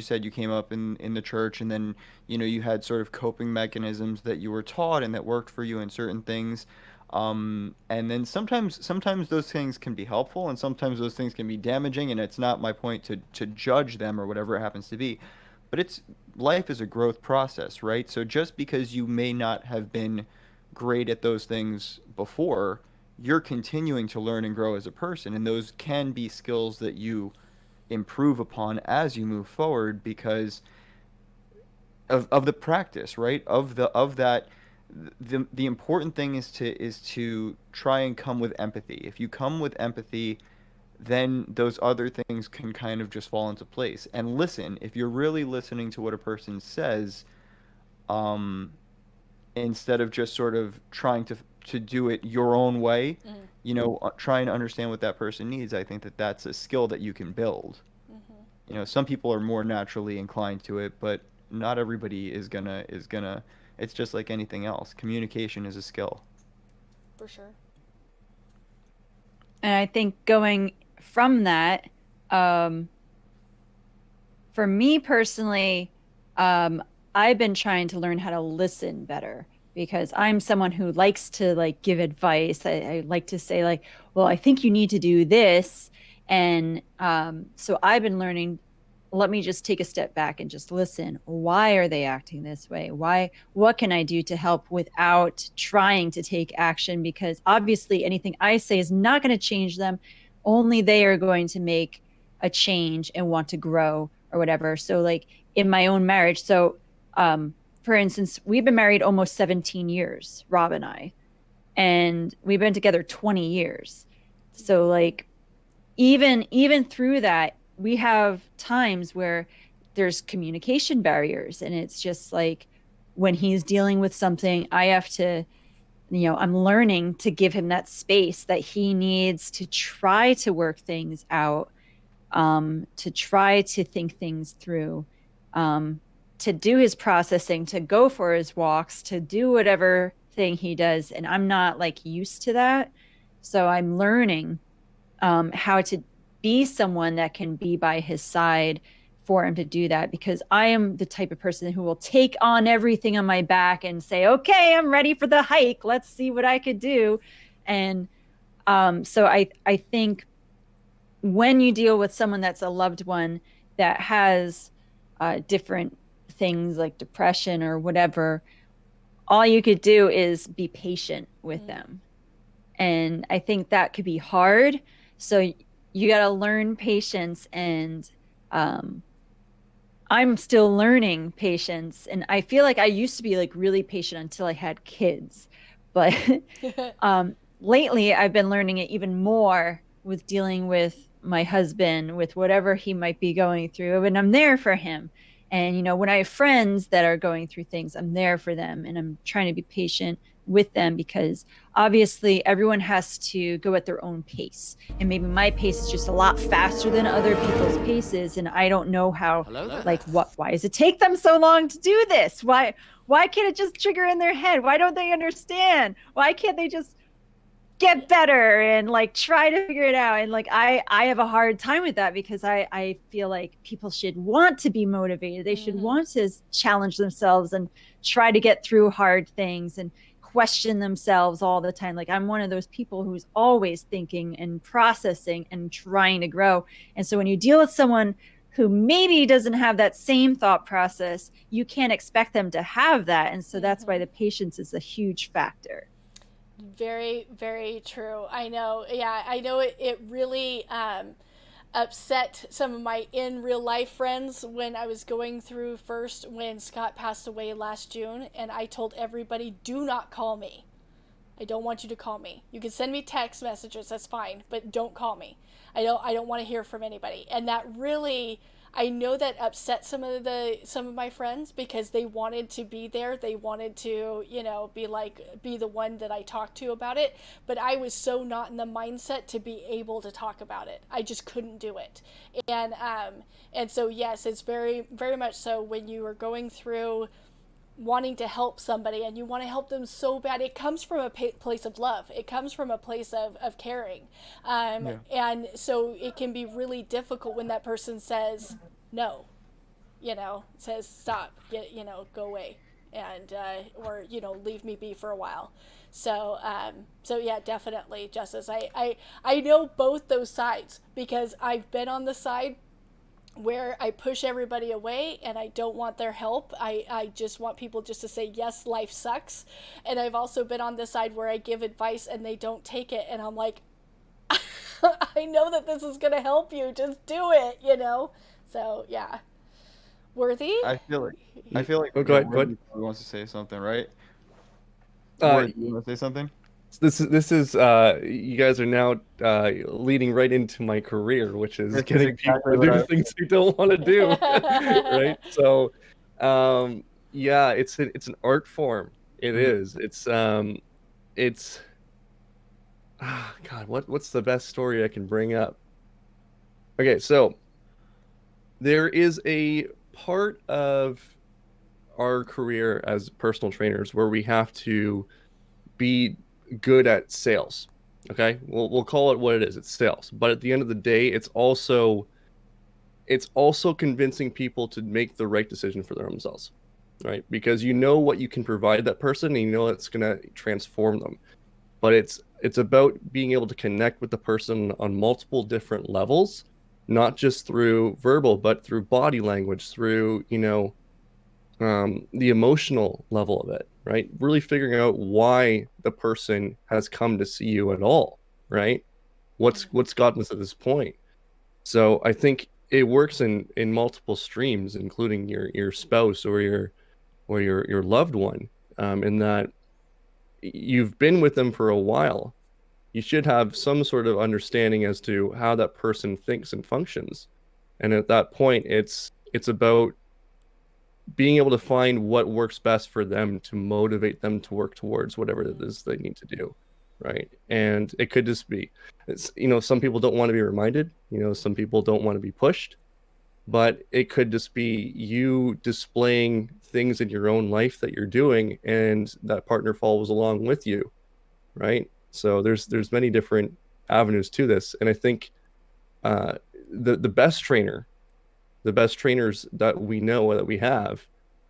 said you came up in the church, and then, you had sort of coping mechanisms that you were taught and that worked for you in certain things. And then sometimes those things can be helpful, and sometimes those things can be damaging, and it's not my point to judge them or whatever it happens to be. But life is a growth process, right? So just because you may not have been great at those things before, you're continuing to learn and grow as a person, and those can be skills that you improve upon as you move forward because of the practice, right? Of that, the important thing is to try and come with empathy. If you come with empathy, then those other things can kind of just fall into place. And listen, if you're really listening to what a person says, um, instead of just sort of trying to do it your own way, Mm-hmm. trying to understand what that person needs, I think that that's a skill that you can build. Mm-hmm. Some people are more naturally inclined to it, but not everybody is gonna. It's just like anything else. Communication is a skill. For sure. And I think going from that, um, for me personally, I've been trying to learn how to listen better because I'm someone who likes to like give advice. I like to say like, well, I think you need to do this. And so I've been learning, let me just take a step back and just listen. Why are they acting this way? What can I do to help without trying to take action? Because obviously anything I say is not going to change them. Only they are going to make a change and want to grow or whatever. So like in my own marriage, so for instance, we've been married almost 17 years, Rob and I, and we've been together 20 years. So like even through that, we have times where there's communication barriers, and it's just like when he's dealing with something, I have to, I'm learning to give him that space that he needs to try to work things out, to try to think things through, to do his processing, to go for his walks, to do whatever thing he does. And I'm not like used to that. So I'm learning how to be someone that can be by his side for him to do that, because I am the type of person who will take on everything on my back and say, okay, I'm ready for the hike. Let's see what I could do. And so I think when you deal with someone that's a loved one that has different things like depression or whatever, all you could do is be patient with them. And I think that could be hard. So you got to learn patience, and I'm still learning patience. And I feel like I used to be like really patient until I had kids, but lately I've been learning it even more with dealing with my husband, with whatever he might be going through, and I'm there for him. And when I have friends that are going through things, I'm there for them, and I'm trying to be patient with them, because obviously everyone has to go at their own pace, and maybe my pace is just a lot faster than other people's paces, and I don't know how, like, why does it take them so long to do this? Why can't it just trigger in their head? Why don't they understand? Why can't they just get better and like try to figure it out? And like I have a hard time with that, because I feel like people should want to be motivated. They should want to challenge themselves and try to get through hard things and question themselves all the time. Like I'm one of those people who's always thinking and processing and trying to grow. And so when you deal with someone who maybe doesn't have that same thought process, you can't expect them to have that. And so that's why the patience is a huge factor. Very, very true. I know. Yeah, I know it really upset some of my in real life friends when I was going through first when Scott passed away last June, and I told everybody, do not call me. I don't want you to call me. You can send me text messages, that's fine, but don't call me. I don't want to hear from anybody. And that really, I know that upset some of my friends, because they wanted to be there. They wanted to, be the one that I talked to about it. But I was so not in the mindset to be able to talk about it. I just couldn't do it. And so yes, it's very, very much so when you are going through wanting to help somebody and you want to help them so bad, it comes from a place of love. It comes from a place of caring. Yeah. And so it can be really difficult when that person says no, says stop, go away, and or leave me be for a while. So so yeah, definitely, Justice. I know both those sides because I've been on the side where I push everybody away and I don't want their help. I just want people just to say, yes, life sucks. And I've also been on the side where I give advice and they don't take it. And I'm like, I know that this is going to help you. Just do it, So, yeah. Worthy? I feel like Oh, go ahead. Worthy wants to say something, right? Uh, Worthy, you want to say something? This is you guys are now leading right into my career, which is This is getting exactly people to what I do was things they don't want to do, right? So, yeah, it's an art form. It Mhm. is. It's God, what's the best story I can bring up? Okay, so there is a part of our career as personal trainers where we have to be good at sales. Okay, we'll call it what it is. It's sales. But at the end of the day, it's also convincing people to make the right decision for themselves, right? Because you know what you can provide that person, and you know it's gonna transform them. But it's about being able to connect with the person on multiple different levels, not just through verbal, but through body language, through the emotional level of it, right? Really figuring out why the person has come to see you at all, right? What's gotten us to this point. So I think it works in multiple streams, including your spouse or your loved one, in that you've been with them for a while. You should have some sort of understanding as to how that person thinks and functions. And at that point, it's about being able to find what works best for them to motivate them to work towards whatever it is they need to do, right? And it could just be some people don't want to be reminded, some people don't want to be pushed, but it could just be you displaying things in your own life that you're doing and that partner follows along with you, right? So there's many different avenues to this, and I think uh the best trainers that we know that we have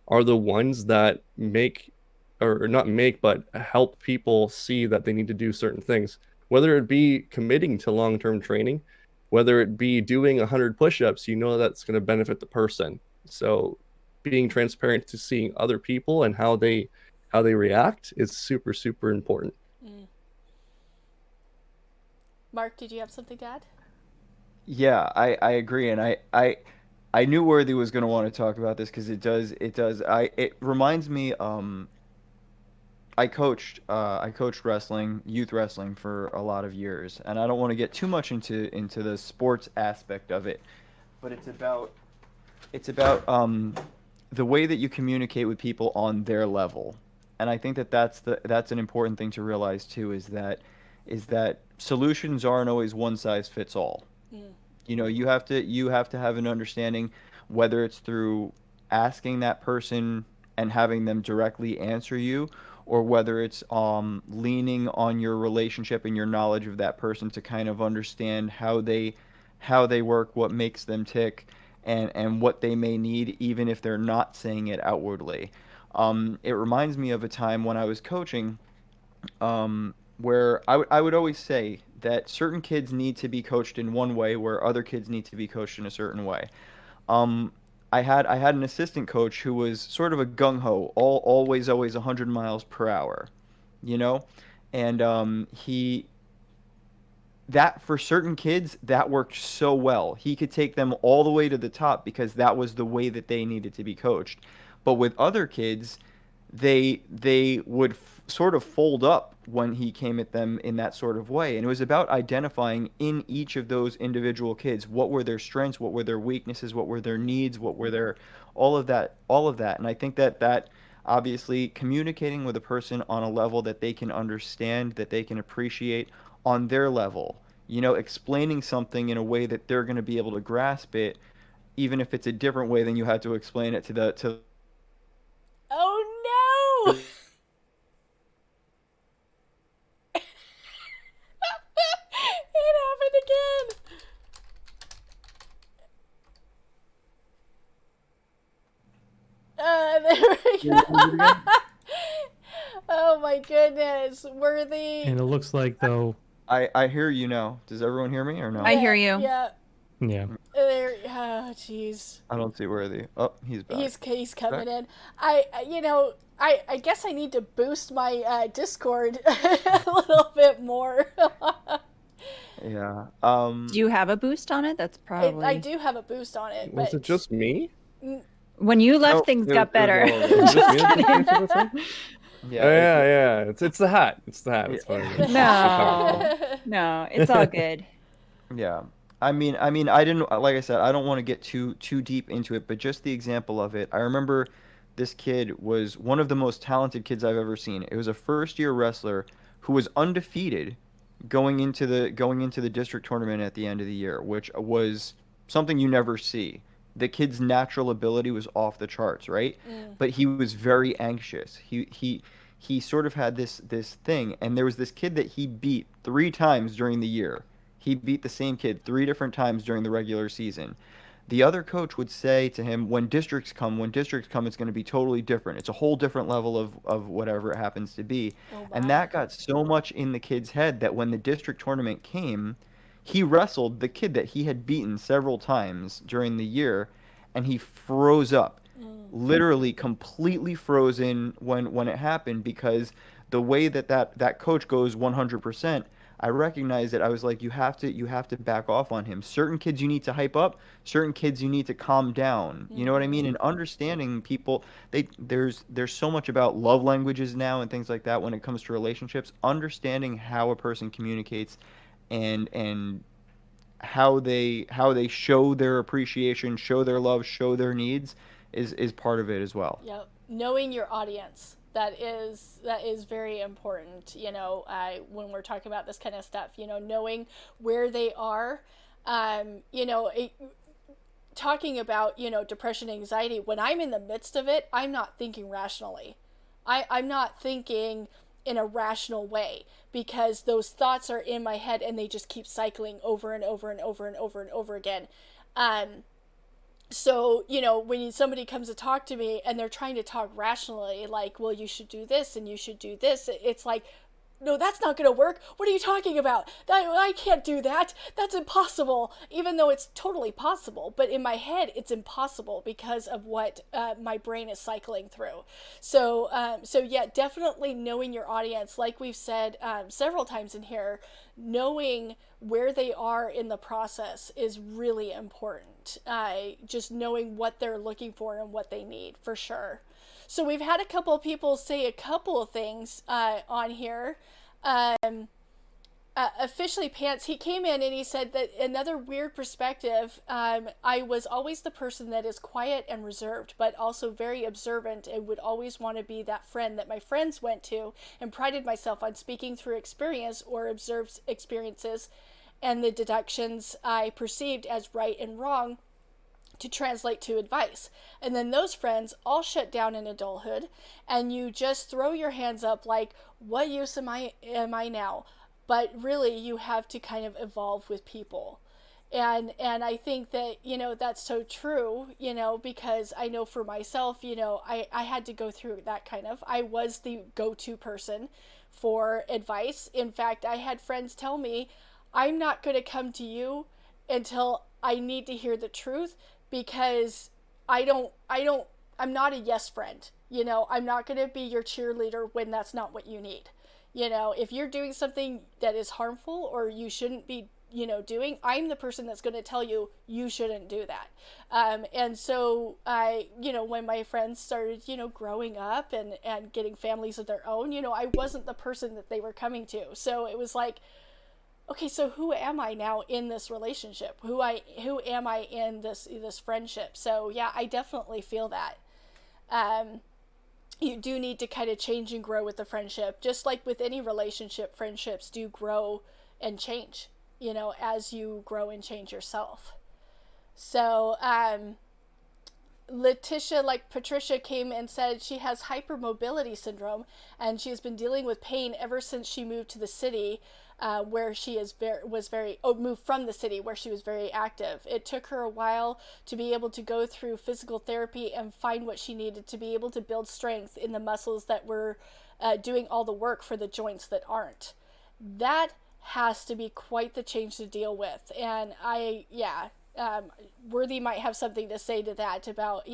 are the ones that make or not make but help people see that they need to do certain things, whether it be committing to long-term training, whether it be doing 100 push-ups. That's going to benefit the person. So being transparent to seeing other people and how they react is super, super important. Mm. Mark, did you have something to add? Yeah, I agree, and I knew Worthy was going to want to talk about this because it reminds me. I coached wrestling, youth wrestling for a lot of years, and I don't want to get too much into the sports aspect of it, but it's about the way that you communicate with people on their level. And I think that that's an important thing to realize too, is that solutions aren't always one size fits all. Mm. You have to have an understanding, whether it's through asking that person and having them directly answer you, or whether it's leaning on your relationship and your knowledge of that person to kind of understand how they work, what makes them tick, and what they may need, even if they're not saying it outwardly. It reminds me of a time when I was coaching, where I would always say that certain kids need to be coached in one way, where other kids need to be coached in a certain way. Um, I had an assistant coach who was sort of a gung ho, always 100 miles per hour, you know, and he that for certain kids that worked so well. He could take them all the way to the top because that was the way that they needed to be coached. But with other kids, they would sort of fold up when he came at them in that sort of way. And it was about identifying in each of those individual kids what were their strengths, what were their weaknesses, what were their needs, what were their all of that. And I think that obviously communicating with a person on a level that they can understand, that they can appreciate on their level, explaining something in a way that they're going to be able to grasp it, even if it's a different way than you had to explain it to. Oh no! It happened again. There we go. Oh my goodness, Worthy. And it looks like though, I hear you now. Does everyone hear me or no? I hear you. Yeah. yeah. There. Oh, jeez. I don't see Worthy. Oh, he's back. He's coming Back? in. I guess I need to boost my Discord a little bit more. Yeah. Do you have a boost on it? That's probably. I do have a boost on it, Was but it just me? When you left, No, things it got was all better. of us. Is it just me that thinks of the thing? Yeah. Oh, yeah. It's the hat. It's the hat. It's funny. No, no, it's all good. Yeah. I mean, I didn't, like I said, I don't want to get too deep into it, but just the example of it. I remember this kid was one of the most talented kids I've ever seen. It was a first-year wrestler who was undefeated going into the district tournament at the end of the year, which was something you never see. The kid's natural ability was off the charts, right? But he was very anxious. He sort of had this thing, and there was this kid that he beat 3 times during the year. He beat the same kid 3 different times during the regular season. The other coach would say to him, when districts come, it's going to be totally different. It's a whole different level of whatever it happens to be. Oh, And wow. that got so much in the kid's head that when the district tournament came, he wrestled the kid that he had beaten several times during the year, and he froze up. Literally completely frozen when it happened, because the way that coach goes 100%, I recognized it. I was like, you have to back off on him. Certain kids you need to hype up, certain kids you need to calm down. You know what I mean? And understanding people, there's so much about love languages now and things like that when it comes to relationships. Understanding how a person communicates and how they show their appreciation, show their love, show their needs is part of it as well. Yep. Knowing your audience. That is very important, when we're talking about this kind of stuff, knowing where they are, talking about, depression, anxiety, when I'm in the midst of it, I'm not thinking rationally. I'm not thinking in a rational way, because those thoughts are in my head and they just keep cycling over and over and over and over and over again. So, when somebody comes to talk to me and they're trying to talk rationally, like, well, you should do this and you should do this, it's like, no, that's not going to work. What are you talking about? I can't do that. That's impossible. Even though it's totally possible. But in my head, it's impossible because of what my brain is cycling through. So yeah, definitely knowing your audience, like we've said several times in here, knowing where they are in the process is really important. Just knowing what they're looking for and what they need, for sure. So we've had a couple of people say a couple of things on here. Officially Pants, he came in and he said that another weird perspective, I was always the person that is quiet and reserved, but also very observant, and would always want to be that friend that my friends went to, and prided myself on speaking through experience or observed experiences and the deductions I perceived as right and wrong to translate to advice. And then those friends all shut down in adulthood, and you just throw your hands up like, what use am I now? But really, you have to kind of evolve with people. And I think that, that's so true, because I know for myself, I had to go through that kind of, I was the go-to person for advice. In fact, I had friends tell me, I'm not going to come to you until I need to hear the truth, because I'm not a yes friend. I'm not going to be your cheerleader when that's not what you need. If you're doing something that is harmful or you shouldn't be, doing, I'm the person that's going to tell you, you shouldn't do that. And so when my friends started, growing up and getting families of their own, I wasn't the person that they were coming to. So it was like, okay, so who am I now in this relationship? Who am I in this friendship? So yeah, I definitely feel that. You do need to kind of change and grow with the friendship. Just like with any relationship, friendships do grow and change, as you grow and change yourself. So Letitia, like Patricia, came and said she has hypermobility syndrome, and she has been dealing with pain ever since she moved to the city, where she moved from the city where she was very active. It took her a while to be able to go through physical therapy and find what she needed to be able to build strength in the muscles that were doing all the work for the joints that aren't. That has to be quite the change to deal with. And Worthy might have something to say to that about,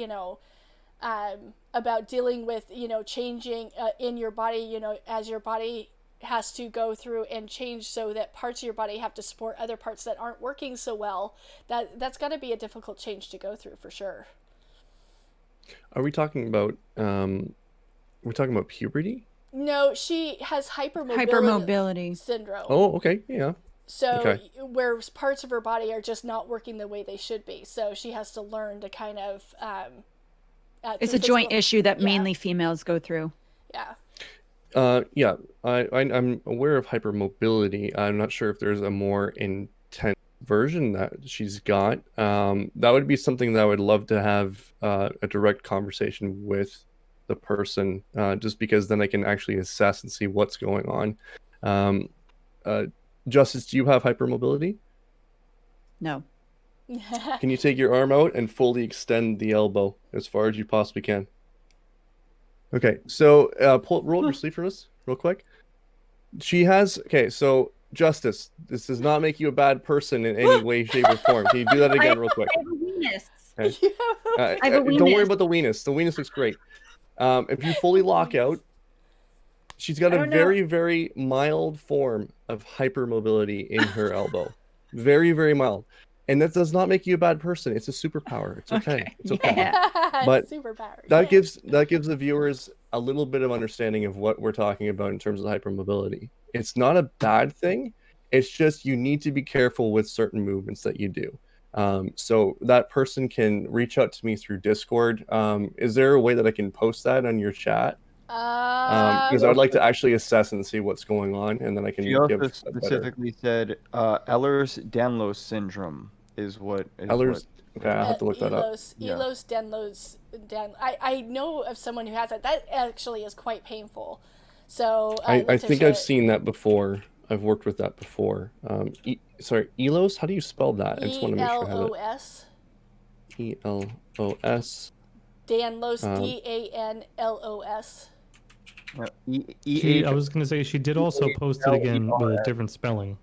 about dealing with, changing in your body, as your body has to go through and change so that parts of your body have to support other parts that aren't working so well. That's got to be a difficult change to go through for sure. Are we talking about puberty? No, she has Hypermobility syndrome. Oh, okay, yeah. So Okay. where parts of her body are just not working the way they should be. So she has to learn to kind of. it's a joint issue that yeah. mainly females go through. Yeah. Yeah. I'm aware of hypermobility. I'm not sure if there's a more intense version that she's got. That would be something that I would love to have a direct conversation with the person, just because then I can actually assess and see what's going on. Justice, do you have hypermobility? No. Can you take your arm out and fully extend the elbow as far as you possibly can? Okay, so roll up your sleeve for us real quick. She has, okay, so Justice, this does not make you a bad person in any way, shape, or form. Can you do that again real quick? I have a weenus. Okay. I have a Don't worry weenus. about the weenus. The weenus looks great. If you fully lock out, she's got I a don't know. very, very mild form of hypermobility in her elbow. Very, very mild. And that does not make you a bad person. It's a superpower. It's okay. It's okay. Yeah. But Superpower. That gives the viewers a little bit of understanding of what we're talking about in terms of hypermobility. It's not a bad thing. It's just you need to be careful with certain movements that you do. So that person can reach out to me through Discord. Is there a way that I can post that on your chat? Because I would like to actually assess and see what's going on, and then I can She give also a better... specifically said Ehlers-Danlos syndrome is what. Ehlers. Okay, I'll have to look that up. Ehlers-Danlos. I know of someone who has that. That actually is quite painful. So I think I've seen that before. I've worked with that before. Sorry, Elos? How do you spell that? I just want to make sure I have it. Elos. Elos. Danlos. Danlos. I was going to say she did also post it again with a different spelling.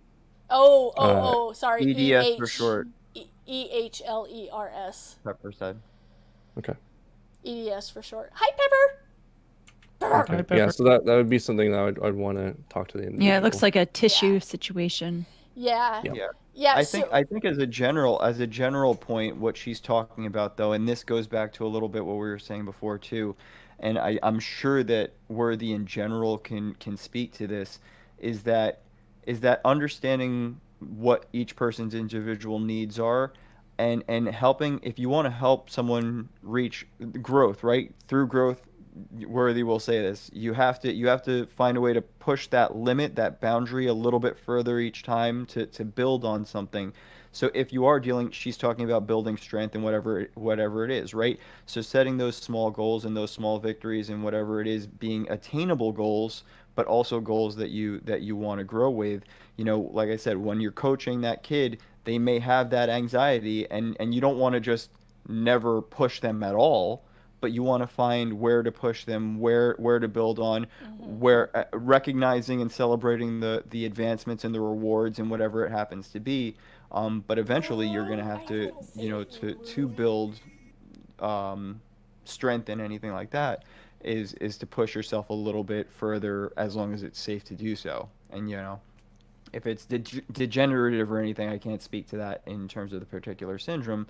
Sorry. EDS for short. EHLERS. Pepper said. Okay. EDS for short. Hi, Pepper. Hi, Pepper. Yeah, so that would be something that I'd want to talk to the individual. Yeah, it looks like a tissue situation. Yeah. I think as a general point, what she's talking about though, and this goes back to a little bit what we were saying before too, and I'm sure that Worthy in general can speak to this, is that understanding what each person's individual needs are, and helping, if you want to help someone reach growth, right? Through growth, Worthy will say this, you have to find a way to push that limit, that boundary a little bit further each time to build on something. So if you are she's talking about building strength and whatever it is, right? So setting those small goals and those small victories and whatever it is, being attainable goals, but also goals that you want to grow with. Like I said, when you're coaching that kid, they may have that anxiety, and you don't want to just never push them at all, but you want to find where to push them, where to build on, where recognizing and celebrating the advancements and the rewards and whatever it happens to be. But eventually you're going to have to, to build strength and anything like that is to push yourself a little bit further, as long as it's safe to do so. And, if it's degenerative or anything, I can't speak to that in terms of the particular syndrome,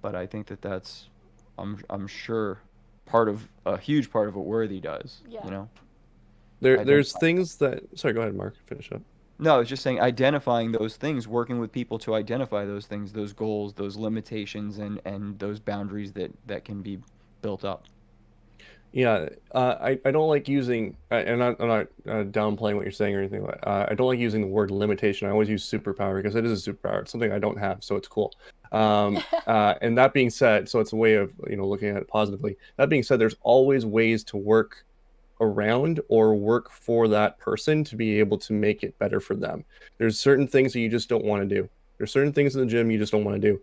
but I think that's, I'm sure, a huge part of what Worthy does. Yeah. There's things that... Sorry, go ahead, Mark. Finish up. No, I was just saying, identifying those things, working with people to identify those things, those goals, those limitations, and those boundaries that can be built up. Yeah, I don't like using, and I'm not downplaying what you're saying or anything like that. I don't like using the word limitation. I always use superpower because it is a superpower. It's something I don't have, so it's cool. And that being said, so it's a way of looking at it positively. That being said, there's always ways to work around or work for that person to be able to make it better for them. There's certain things that you just don't want to do. There's certain things in the gym you just don't want to do.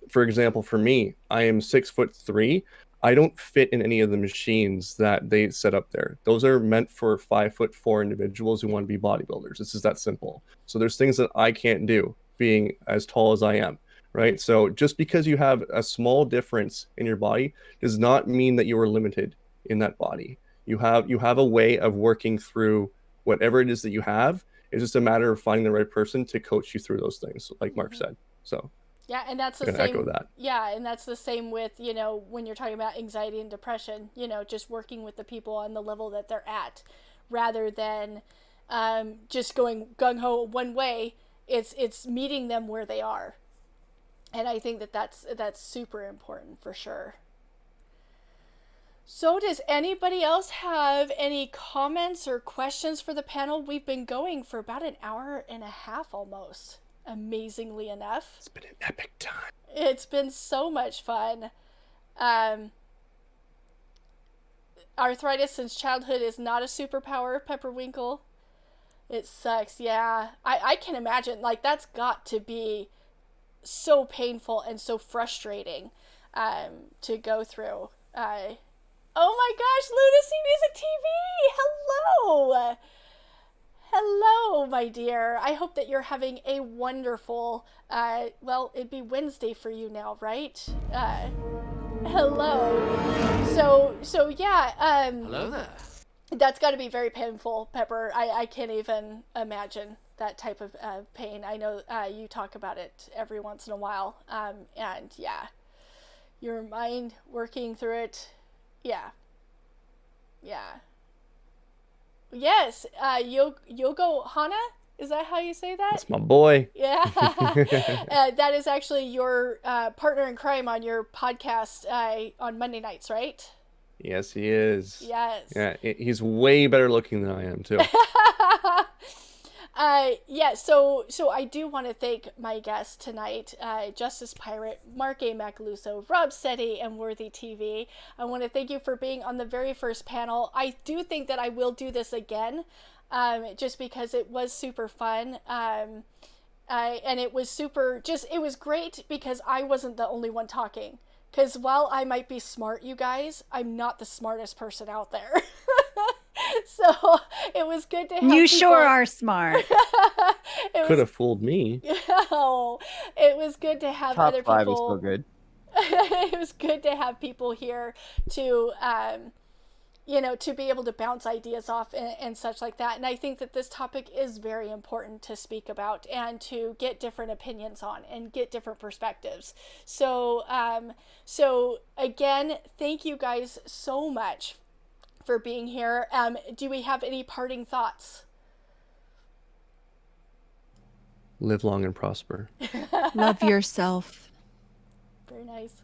For example, for me, I am 6'3". I don't fit in any of the machines that they set up there. Those are meant for 5'4" individuals who want to be bodybuilders. It's just that simple. So there's things that I can't do being as tall as I am, right? So just because you have a small difference in your body does not mean that you are limited in that body. You have a way of working through whatever it is that you have. It's just a matter of finding the right person to coach you through those things, like Mark said. So yeah, and that's the I'm gonna same. echo that. Yeah, and that's the same with when you're talking about anxiety and depression. Just working with the people on the level that they're at, rather than just going gung ho one way. It's meeting them where they are, and I think that's super important for sure. So does anybody else have any comments or questions for the panel? We've been going for about an hour and a half almost, amazingly enough. It's been an epic time. It's been so much fun. Arthritis since childhood is not a superpower, Pepperwinkle. It sucks, yeah. I can imagine, like, that's got to be so painful and so frustrating to go through. Oh my gosh, Lunacy Music TV! Hello! Hello, my dear. I hope that you're having a wonderful, well, it'd be Wednesday for you now, right? Hello. So yeah, Hello there. that's got to be very painful, Pepper. I can't even imagine that type of pain. I know you talk about it every once in a while, and yeah, your mind working through it. Yeah. Yes, Yogo Hana? Is that how you say that? That's my boy. Yeah. That is actually your partner in crime on your podcast on Monday nights, right? Yes, he is. Yes. Yeah, he's way better looking than I am too. Yeah, so I do want to thank my guests tonight, Justice Pirate, Mark A. Macaluso, Rob Setti, and Worthy TV. I want to thank you for being on the very first panel. I do think that I will do this again, just because it was super fun. And it was it was great because I wasn't the only one talking. Because while I might be smart, you guys, I'm not the smartest person out there. So it was good to have You people... sure are smart. Could have fooled me. Oh, it was good to have Top other 5 is people. still good. It was good to have people here to, to be able to bounce ideas off and such like that. And I think that this topic is very important to speak about and to get different opinions on and get different perspectives. So, again, thank you guys so much for being here. Do we have any parting thoughts? Live long and prosper. Love yourself. Very nice.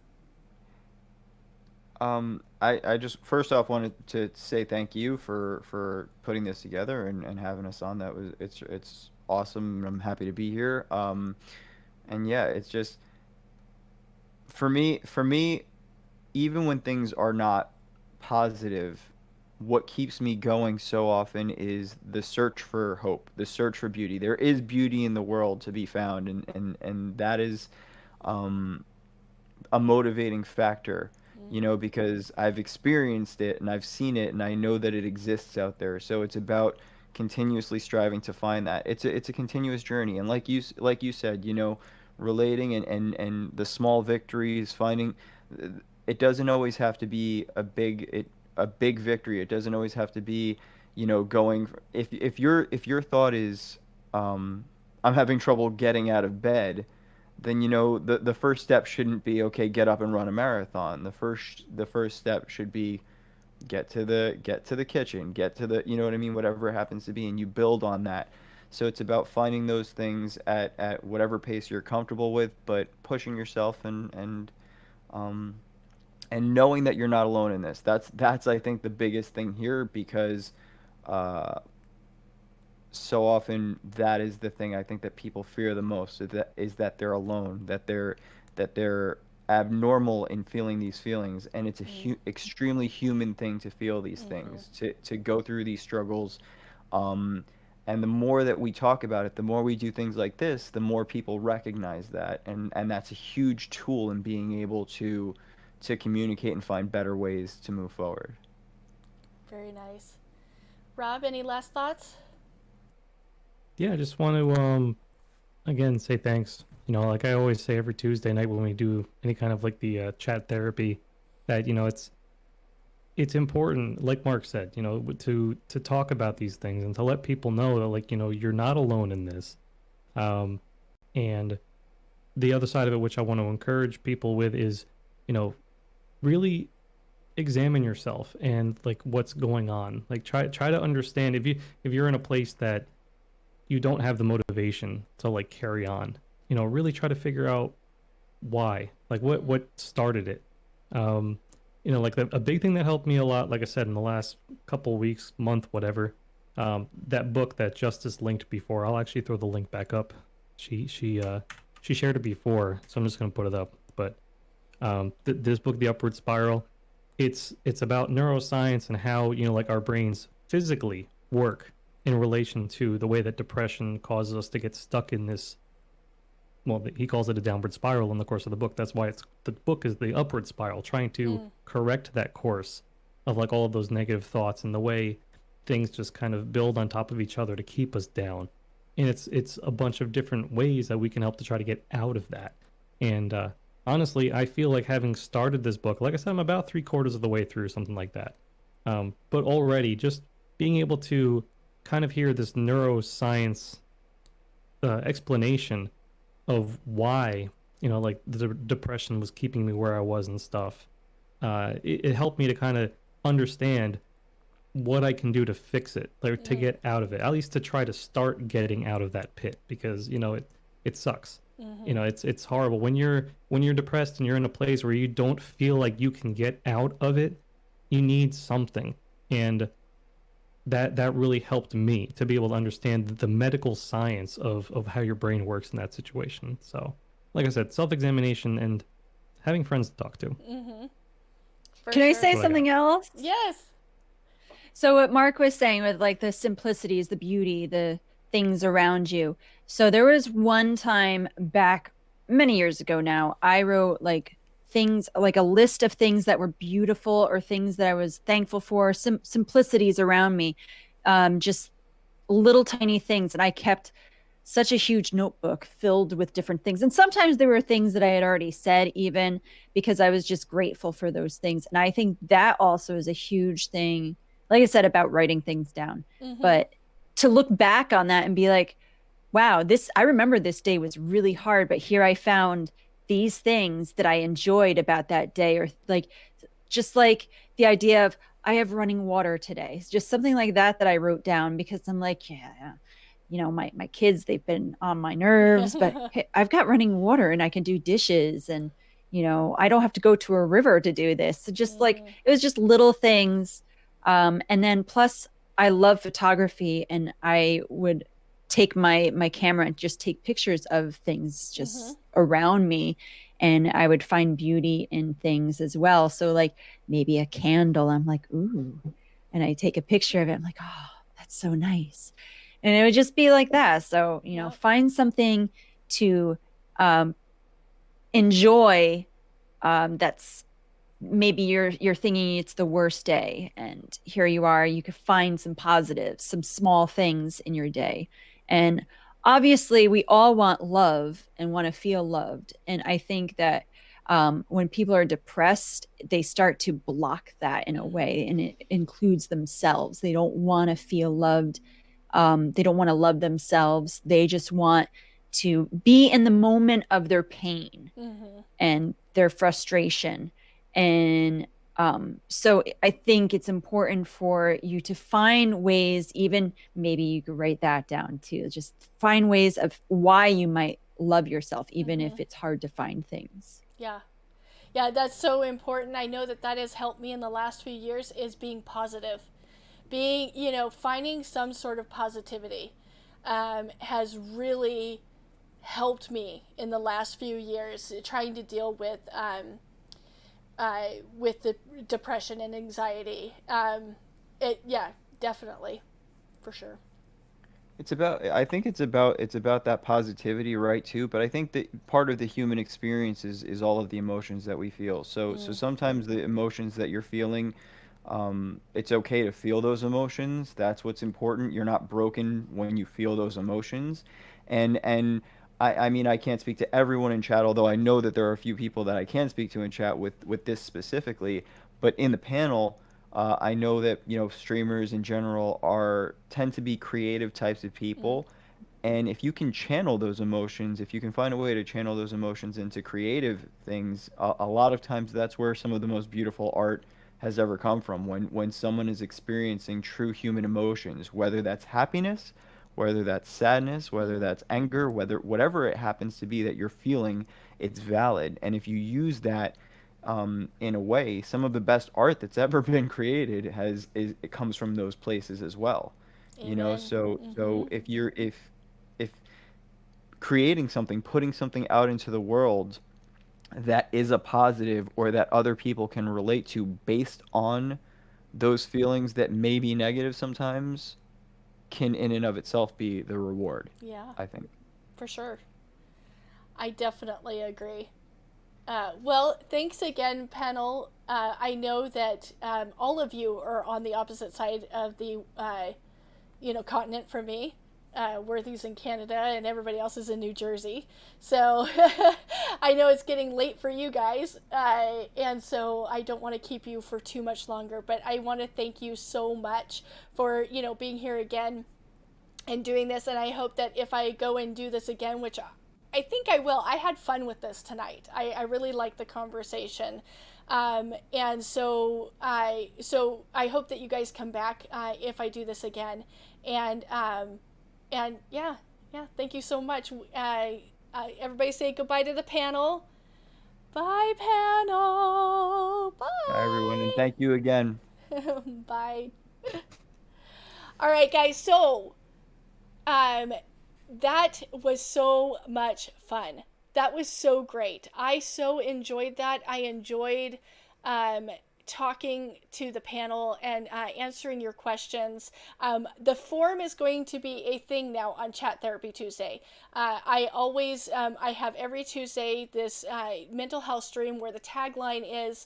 I just first off wanted to say thank you for putting this together and having us on. It's awesome, and I'm happy to be here. And yeah, it's just for me, even when things are not positive, what keeps me going so often is the search for hope, the search for beauty. There is beauty in the world to be found, and that is a motivating factor, because I've experienced it and I've seen it and I know that it exists out there. So it's about continuously striving to find that. It's a continuous journey, and like you said, relating and the small victories, finding it doesn't always have to be a big victory. It doesn't always have to be, going. If your thought is, I'm having trouble getting out of bed, then the first step shouldn't be, okay, get up and run a marathon. The first step should be get to the kitchen, get to the, you know what I mean, whatever it happens to be, and you build on that. So it's about finding those things at whatever pace you're comfortable with, but pushing yourself and knowing that you're not alone in this. That's I think the biggest thing here, because so often that is the thing I think that people fear the most, is that they're alone, that they're abnormal in feeling these feelings, and it's a extremely human thing to feel these things, to go through these struggles. Um, and the more that we talk about it, the more we do things like this, the more people recognize that, and that's a huge tool in being able to communicate and find better ways to move forward. Very nice. Rob, any last thoughts? Yeah, I just want to again say thanks. You know, like I always say every Tuesday night when we do any kind of like the chat therapy, that it's important, like Mark said, to talk about these things and to let people know that, like, you're not alone in this. And the other side of it, which I want to encourage people with, is, really examine yourself and like what's going on. Like try to understand if you're in a place that you don't have the motivation to like carry on, really try to figure out why, like what started it. Like a big thing that helped me a lot, like I said, in the last couple weeks, month, whatever, that book that Justice linked before, I'll actually throw the link back up. She shared it before, so I'm just going to put it up. But this book, The Upward Spiral, it's about neuroscience and how, like our brains physically work in relation to the way that depression causes us to get stuck in this, well, he calls it a downward spiral in the course of the book. That's why the book is The Upward Spiral, trying to correct that course of like all of those negative thoughts and the way things just kind of build on top of each other to keep us down. And it's a bunch of different ways that we can help to try to get out of that. And honestly, I feel like having started this book, like I said, I'm about 3/4 of the way through, something like that. But already just being able to kind of hear this neuroscience explanation of why, like the depression was keeping me where I was and stuff. It helped me to kind of understand what I can do to fix it, like to get out of it, at least to try to start getting out of that pit, because it sucks. It's horrible when you're depressed and you're in a place where you don't feel like you can get out of it. You need something, and that really helped me to be able to understand the medical science of how your brain works in that situation. So, like I said, self-examination and having friends to talk to. Can I say something else? Yes. So what Mark was saying with like the simplicities, the beauty, the things around you. So there was one time back many years ago now, I wrote like things, like a list of things that were beautiful or things that I was thankful for, simplicities around me, just little tiny things. And I kept such a huge notebook filled with different things. And sometimes there were things that I had already said, even because I was just grateful for those things. And I think that also is a huge thing, like I said, about writing things down. But to look back on that and be like, wow, I remember this day was really hard, but here I found these things that I enjoyed about that day, or like, just like the idea of I have running water today. It's just something like that I wrote down, because I'm like, yeah, my kids, they've been on my nerves, but hey, I've got running water and I can do dishes, and, I don't have to go to a river to do this. So just like, it was just little things. And then plus I love photography, and I would take my camera and just take pictures of things just around me, and I would find beauty in things as well. So like maybe a candle, I'm like, ooh, and I take a picture of it. I'm like, oh, that's so nice. And it would just be like that. So, find something to enjoy, that's maybe you're thinking it's the worst day, and here you are, you could find some positives, some small things in your day. And obviously we all want love and want to feel loved, and I think that when people are depressed, they start to block that in a way, and it includes themselves. They don't want to feel loved. They don't want to love themselves. They just want to be in the moment of their pain and their frustration. And so I think it's important for you to find ways, even maybe you could write that down too, just find ways of why you might love yourself, even if it's hard to find things. Yeah, that's so important. I know that has helped me in the last few years, is being positive, being, finding some sort of positivity. has really helped me in the last few years trying to deal with the depression and anxiety. Yeah, definitely, for sure. I think it's about that positivity, right, too. But I think that part of the human experience is all of the emotions that we feel. So sometimes the emotions that you're feeling, it's okay to feel those emotions. That's what's important. You're not broken when you feel those emotions. And I mean, I can't speak to everyone in chat, although I know that there are a few people that I can speak to in chat with this specifically. But in the panel, I know that, streamers in general tend to be creative types of people, and if you can channel those emotions, if you can find a way to channel those emotions into creative things, a lot of times that's where some of the most beautiful art has ever come from. When someone is experiencing true human emotions, whether that's happiness, whether that's sadness, whether that's anger, whatever it happens to be that you're feeling, it's valid. And if you use that, in a way, some of the best art that's ever been created it comes from those places as well. Amen. So if creating something, putting something out into the world that is a positive or that other people can relate to based on those feelings that may be negative sometimes, can in and of itself be the reward, Yeah, I think. for sure. I definitely agree. Well, thanks again, panel. I know that all of you are on the opposite side of the continent from me. Worthy's in Canada and everybody else is in New Jersey. So I know it's getting late for you guys, and so I don't want to keep you for too much longer. But I want to thank you so much for being here again and doing this. And I hope that if I go and do this again, which I think I will. I had fun with this tonight. I really liked the conversation. And so I hope that you guys come back if I do this again. And yeah, thank you so much. Everybody say goodbye to the panel. Bye, panel. Bye. Bye, everyone, and thank you again. Bye. All right, guys. So, that was so much fun. That was so great. I so enjoyed that. I enjoyed talking to the panel and answering your questions. The forum is going to be a thing now on Chat Therapy Tuesday. I always, I have every Tuesday this mental health stream where the tagline is,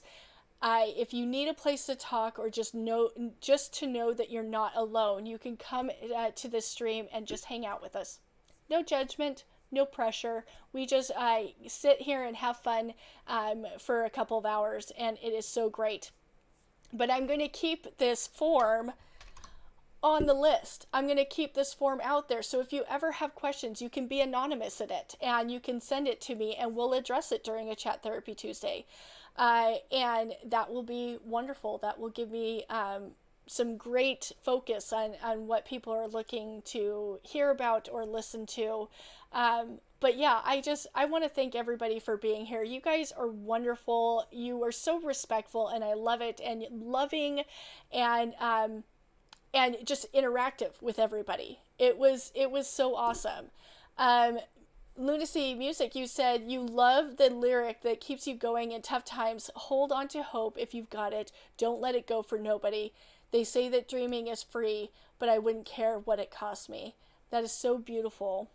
if you need a place to talk or just to know that you're not alone, you can come to this stream and just hang out with us. No judgment, no pressure. We just sit here and have fun for a couple of hours, and it is so great. But I'm going to keep this form on the list. I'm going to keep this form out there. So if you ever have questions, you can be anonymous in it, and you can send it to me, and we'll address it during a Chat Therapy Tuesday. And that will be wonderful. That will give me some great focus on what people are looking to hear about or listen to. But yeah, I want to thank everybody for being here. You guys are wonderful. You are so respectful, and I love it, and loving, and just interactive with everybody. It was so awesome. Lunacy Music, you said you love the lyric that keeps you going in tough times. Hold on to hope if you've got it. Don't let it go for nobody. They say that dreaming is free, but I wouldn't care what it cost me. That is so beautiful.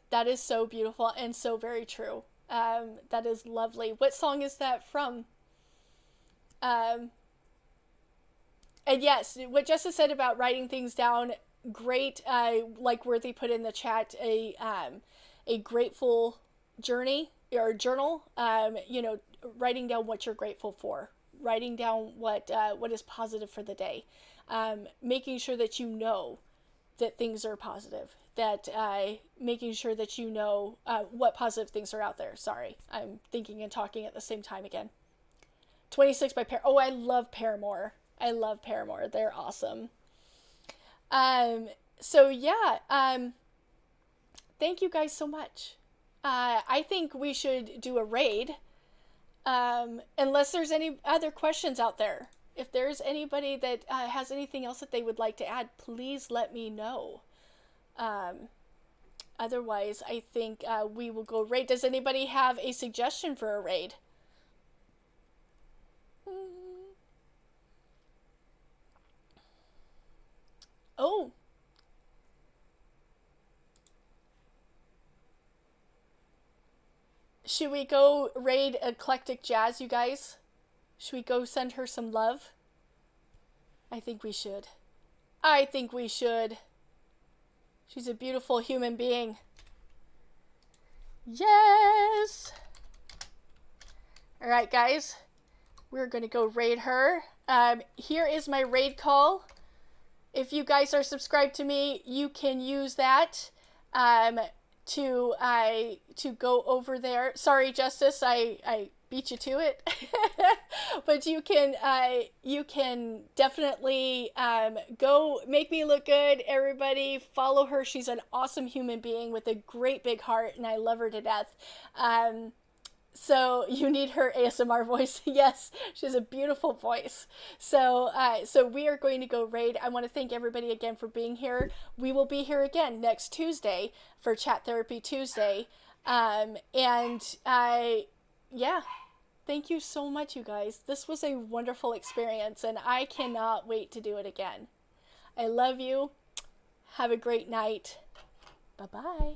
That is so beautiful and so very true. That is lovely. What song is that from? And yes, what Jessica said about writing things down, great. Like Worthy put in the chat, a grateful journey or journal. Writing down what you're grateful for, writing down what is positive for the day, making sure that you know that things are positive, that making sure that you know what positive things are out there. Sorry, I'm thinking and talking at the same time again. 26 by Paramore. Oh, I love Paramore. They're awesome. So yeah, thank you guys so much. I think we should do a raid, unless there's any other questions out there. If there's anybody that has anything else that they would like to add, please let me know. Otherwise, I think we will go raid. Does anybody have a suggestion for a raid? Oh. Should we go raid Eclectic Jazz, you guys? Should we go send her some love? I think we should. I think we should. She's a beautiful human being. Yes! Alright, guys. We're going to go raid her. Here is my raid call. If you guys are subscribed to me, you can use that to go over there. Sorry, Justice, I beat you to it. But you can definitely go make me look good. Everybody follow her. She's an awesome human being with a great big heart, and I love her to death. So you need her ASMR voice. Yes, she has a beautiful voice. So we are going to go raid. I want to thank everybody again for being here. We will be here again next Tuesday for Chat Therapy Tuesday. Yeah, thank you so much, you guys. This was a wonderful experience, and I cannot wait to do it again. I love you. Have a great night. Bye-bye.